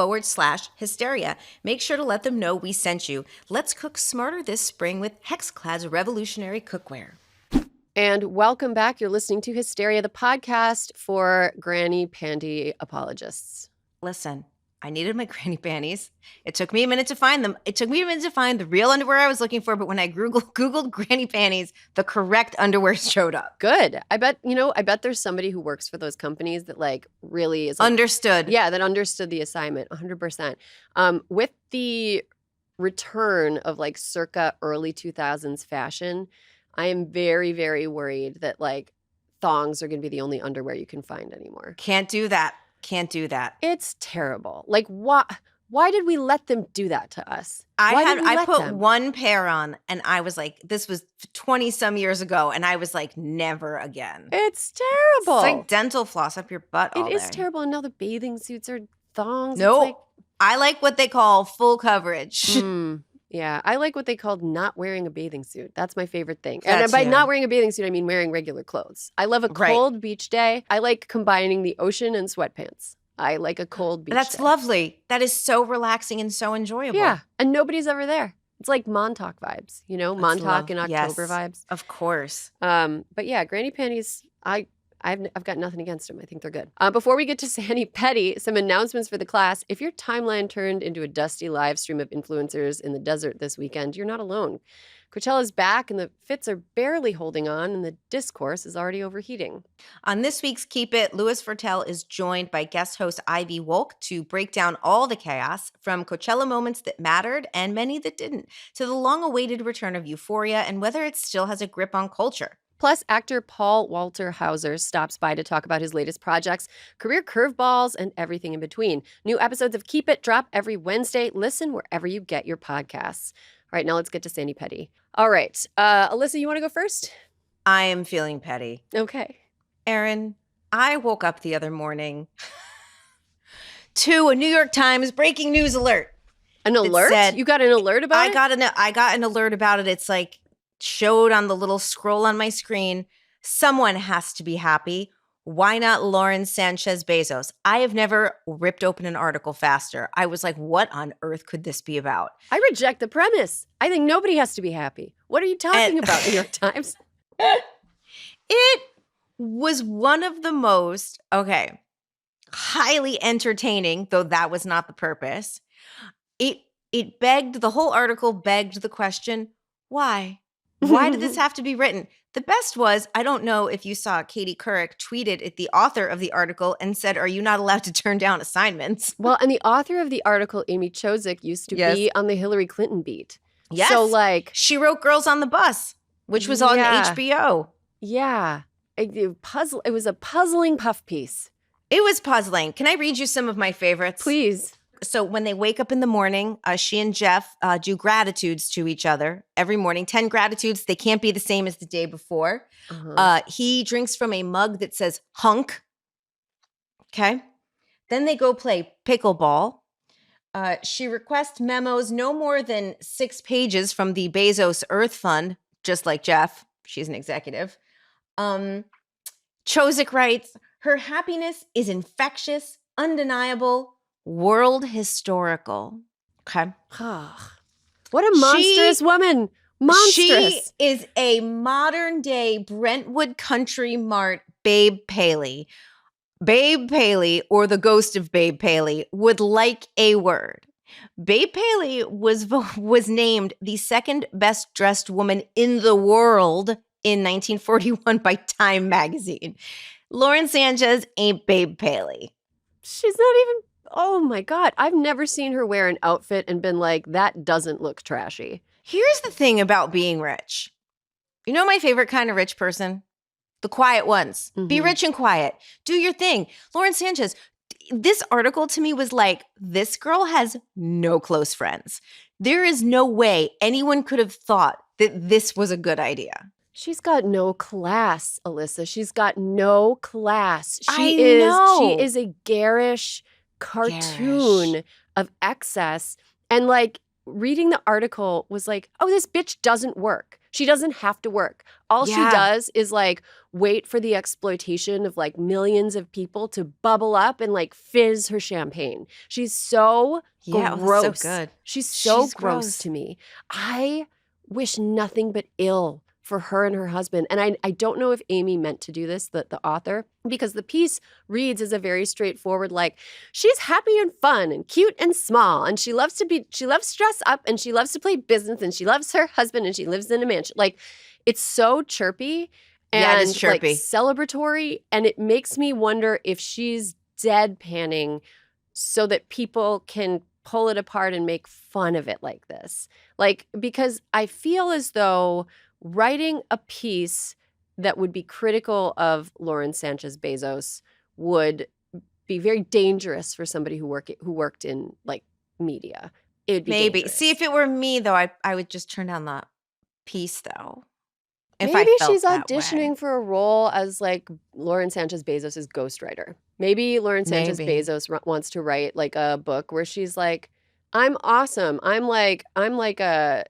hexclad.com/hysteria. Make sure to let them know we sent you. Let's cook smarter this spring with Hexclad's revolutionary cookware. And welcome back. You're listening to Hysteria, the podcast for granny panty apologists. Listen, I needed my granny panties. It took me a minute to find them. It took me a minute to find the real underwear I was looking for, but when I Googled granny panties, the correct underwear showed up. Good. I bet there's somebody who works for those companies that like really is like, Understood. Yeah, that understood the assignment 100%. With the return of like circa early 2000s fashion, I am very, very worried that like thongs are going to be the only underwear you can find anymore. Can't do that. Can't do that. It's terrible. Like why did we let them do that to us? I put one pair on and I was like, this was 20 some years ago. And I was like, never again. It's terrible. It's like dental floss up your butt all It is day. terrible. And now the bathing suits are thongs. No, It's like, I like what they call full coverage. yeah, I like what they called not wearing a bathing suit. That's my favorite thing. That And by too. not wearing a bathing suit, I mean wearing regular clothes. I love a Right. cold beach day. I like combining the ocean and sweatpants. I like a cold beach That's day. lovely. That is so relaxing and so enjoyable. Yeah, and nobody's ever there. It's like Montauk vibes, you know, Montauk in October yes, vibes. Of course. But yeah, granny panties, I've got nothing against them. I think they're good. Before we get to Sani Petty, some announcements for the class. If your timeline turned into a dusty live stream of influencers in the desert this weekend, you're not alone. Coachella's back and the fits are barely holding on and the discourse is already overheating. On this week's Keep It, Louis Vertel is joined by guest host Ivy Wolk to break down all the chaos, from Coachella moments that mattered and many that didn't, to the long-awaited return of Euphoria and whether it still has a grip on culture. Plus, actor Paul Walter Hauser stops by to talk about his latest projects, career curveballs, and everything in between. New episodes of Keep It drop every Wednesday. Listen wherever you get your podcasts. All right, now let's get to Sani Petty. All right, Alyssa, you want to go first? I am feeling petty. Okay. Erin, I woke up the other morning to a New York Times breaking news alert. An alert? said- You got an alert about it? I got an alert about it. It's like showed on the little scroll on my screen. Someone has to be happy. Why not Lauren Sanchez Bezos? I have never ripped open an article faster. I was like, what on earth could this be about? I reject the premise. I think nobody has to be happy. What are you talking about, New York Times? It was one of the most, highly entertaining, though that was not the purpose. The whole article begged the question, why? Why did this have to be written? The best was, I don't know if you saw Katie Couric tweeted at the author of the article and said, are you not allowed to turn down assignments? Well, and the author of the article, Amy Chozick, used to be on the Hillary Clinton beat. Yes. So like, she wrote Girls on the Bus, which was on HBO. Yeah. It was a puzzling puff piece. It was puzzling. Can I read you some of my favorites? Please. So when they wake up in the morning, she and Jeff do gratitudes to each other every morning. 10 gratitudes. They can't be the same as the day before. He drinks from a mug that says hunk. Okay. Then they go play pickleball. She requests memos no more than 6 pages from the Bezos Earth Fund, just like Jeff. She's an executive. Chozick writes, her happiness is infectious, undeniable, world historical. Okay. What a monstrous woman. Monstrous. She is a modern day Brentwood Country Mart Babe Paley. Babe Paley, or the ghost of Babe Paley, would like a word. Babe Paley was named the second best dressed woman in the world in 1941 by Time magazine. Lauren Sanchez ain't Babe Paley. She's not even, oh my God. I've never seen her wear an outfit and been like, that doesn't look trashy. Here's the thing about being rich. You know my favorite kind of rich person? The quiet ones. Mm-hmm. Be rich and quiet. Do your thing. Lauren Sanchez, this article to me was like, this girl has no close friends. There is no way anyone could have thought that this was a good idea. She's got no class, Alyssa. She's got no class. She is a garish cartoon of excess. And like reading the article was like, oh, this bitch doesn't work. She doesn't have to work. All she does is like wait for the exploitation of like millions of people to bubble up and like fizz her champagne. She's so gross. So good. She's so gross to me. I wish nothing but ill for her and her husband. And I don't know if Amy meant to do this, the author, because the piece reads as a very straightforward, like, she's happy and fun and cute and small. And she loves to dress up and she loves to play business and she loves her husband and she lives in a mansion. Like, it's so chirpy and it is chirpy. Like celebratory. And it makes me wonder if she's deadpanning so that people can pull it apart and make fun of it like this. Like, because I feel as though writing a piece that would be critical of Lauren Sanchez Bezos would be very dangerous for somebody who worked in like media. It would be dangerous. See, if it were me though, I would just turn down the piece though. Maybe she's auditioning for a role as like Lauren Sanchez Bezos' ghostwriter. Maybe Lauren Sanchez Bezos wants to write like a book where she's like, I'm awesome. I'm like a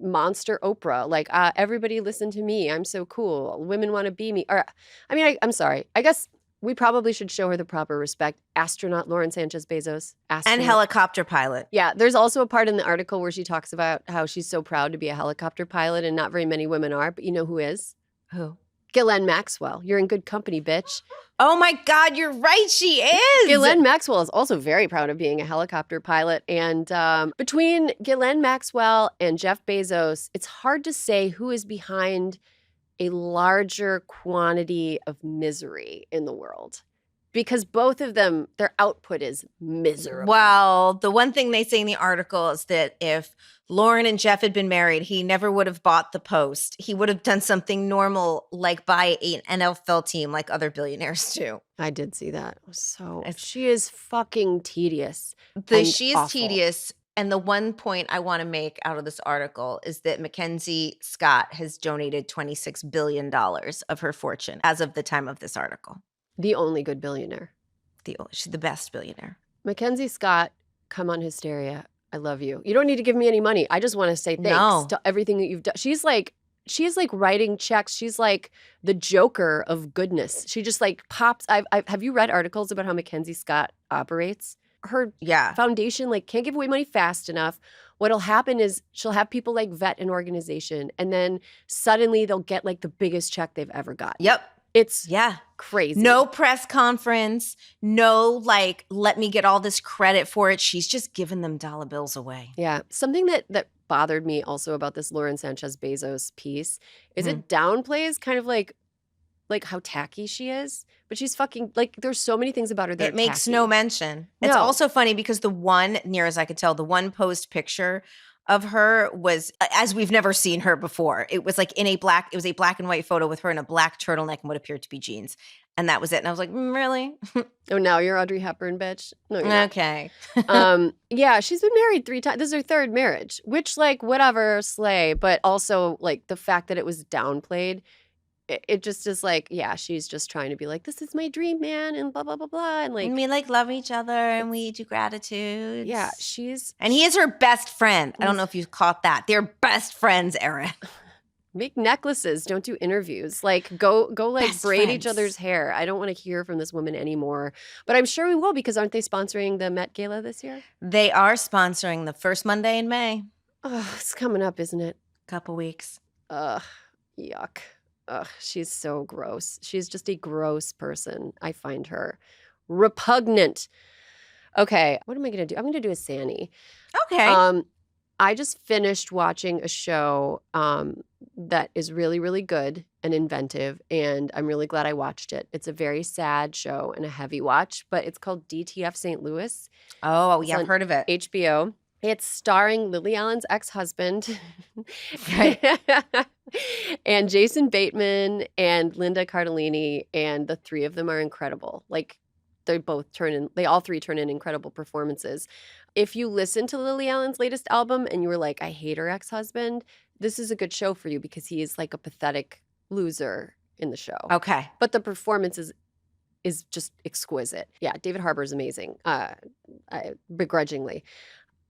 monster Oprah. Like, everybody listen to me. I'm so cool. Women want to be me. Or, I mean, I'm sorry. I guess we probably should show her the proper respect. Astronaut Lauren Sanchez Bezos. And helicopter pilot. Yeah. There's also a part in the article where she talks about how she's so proud to be a helicopter pilot and not very many women are. But you know who is? Who? Ghislaine Maxwell. You're in good company, bitch. Oh my God, you're right. She is. Ghislaine Maxwell is also very proud of being a helicopter pilot. And between Ghislaine Maxwell and Jeff Bezos, it's hard to say who is behind a larger quantity of misery in the world. Because both of them, their output is miserable. Well, the one thing they say in the article is that if Lauren and Jeff had been married, he never would have bought the Post. He would have done something normal, like buy an NFL team like other billionaires do. I did see that. So she is fucking tedious. She is tedious. And the one point I want to make out of this article is that Mackenzie Scott has donated $26 billion of her fortune as of the time of this article. The only good billionaire. She's the best billionaire. Mackenzie Scott, come on, Hysteria. I love you. You don't need to give me any money. I just want to say thanks to everything that you've done. She's like she is like writing checks. She's like the Joker of goodness. She just like pops. Have you read articles about how Mackenzie Scott operates? Her foundation like can't give away money fast enough. What'll happen is she'll have people like vet an organization, and then suddenly they'll get like the biggest check they've ever got. Yep. It's crazy. No press conference. No, like, let me get all this credit for it. She's just giving them dollar bills away. Yeah. Something that bothered me also about this Lauren Sanchez Bezos piece is it downplays kind of like how tacky she is, but she's fucking like there's so many things about her that it makes no mention. It's also funny because the one, near as I could tell, the one post picture of her was as we've never seen her before. It was like it was a black and white photo with her in a black turtleneck and what appeared to be jeans. And that was it. And I was like, really? Oh, now you're Audrey Hepburn, bitch. No, you're not. Okay. Yeah, she's been married 3 times. This is her 3rd marriage, which like whatever, slay. But also like the fact that it was downplayed, it just is like, yeah, she's just trying to be like, this is my dream man and blah, blah, blah, blah. And like, and we like love each other and we do gratitude. Yeah, and he is her best friend. I don't know if you caught that. They're best friends, Erin. Make necklaces. Don't do interviews. Like go like Best braid friends. each other's hair. I don't want to hear from this woman anymore. But I'm sure we will because aren't they sponsoring the Met Gala this year? They are sponsoring the first Monday in May. Oh, it's coming up, isn't it? Couple weeks. Ugh, yuck. Ugh, she's so gross. She's just a gross person. I find her repugnant. Okay, what am I going to do? I'm going to do a Sani. Okay. I just finished watching a show that is really, really good and inventive, and I'm really glad I watched it. It's a very sad show and a heavy watch, but it's called DTF St. Louis. Oh, yeah, I've heard of it. HBO. It's starring Lily Allen's ex-husband and Jason Bateman and Linda Cardellini, and the 3 of them are incredible. Like they all 3 turn in incredible performances. If you listen to Lily Allen's latest album and you were like, I hate her ex-husband, this is a good show for you because he is like a pathetic loser in the show. Okay. But the performance is just exquisite. Yeah, David Harbour is amazing, begrudgingly.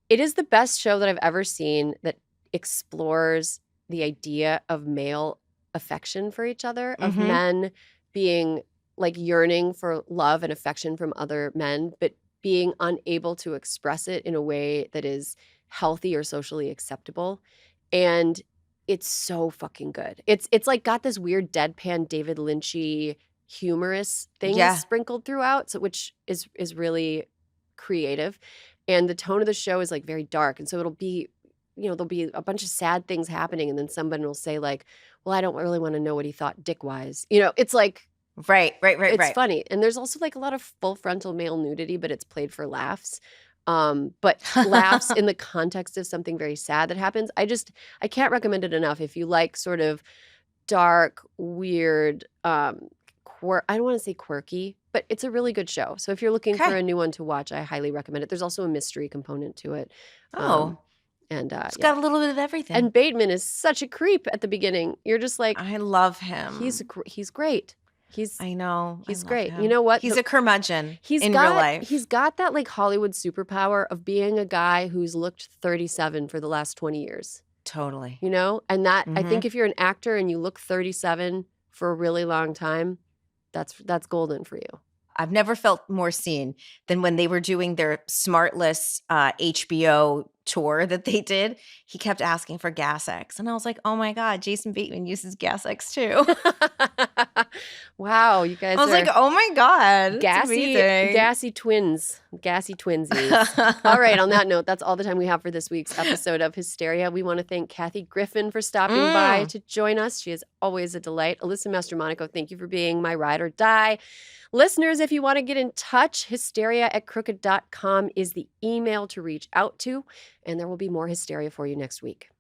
It is the best show that I've ever seen that explores the idea of male affection for each other, of men being like yearning for love and affection from other men, but being unable to express it in a way that is healthy or socially acceptable. And it's so fucking good. It's like got this weird deadpan David Lynchy humorous thing sprinkled throughout, so which is really creative. And the tone of the show is like very dark. And so it'll be, there'll be a bunch of sad things happening. And then somebody will say like, well, I don't really want to know what he thought dick-wise. It's like. Right. It's funny. And there's also like a lot of full frontal male nudity, but it's played for laughs. But laughs in the context of something very sad that happens. I can't recommend it enough. If you like sort of dark, weird, I don't want to say quirky, but it's a really good show. So if you're looking for a new one to watch, I highly recommend it. There's also a mystery component to it. And it's got a little bit of everything. And Bateman is such a creep at the beginning. You're just like, I love him. He's great. I know. He's great. Him. You know what? He's a curmudgeon in real life. He's got that like Hollywood superpower of being a guy who's looked 37 for the last 20 years. Totally. And that I think if you're an actor and you look 37 for a really long time, that's golden for you. I've never felt more seen than when they were doing their Smartless HBO tour that they did. He kept asking for Gas X. And I was like, oh my God, Jason Bateman uses Gas X too. Wow, you guys I was like, oh my God. Gassy twins. Gassy twinsies. All right, on that note, that's all the time we have for this week's episode of Hysteria. We want to thank Kathy Griffin for stopping by to join us. She is always a delight. Alyssa Mastromonaco, thank you for being my ride or die. Listeners, if you want to get in touch, hysteria@crooked.com is the email to reach out to, and there will be more Hysteria for you next week.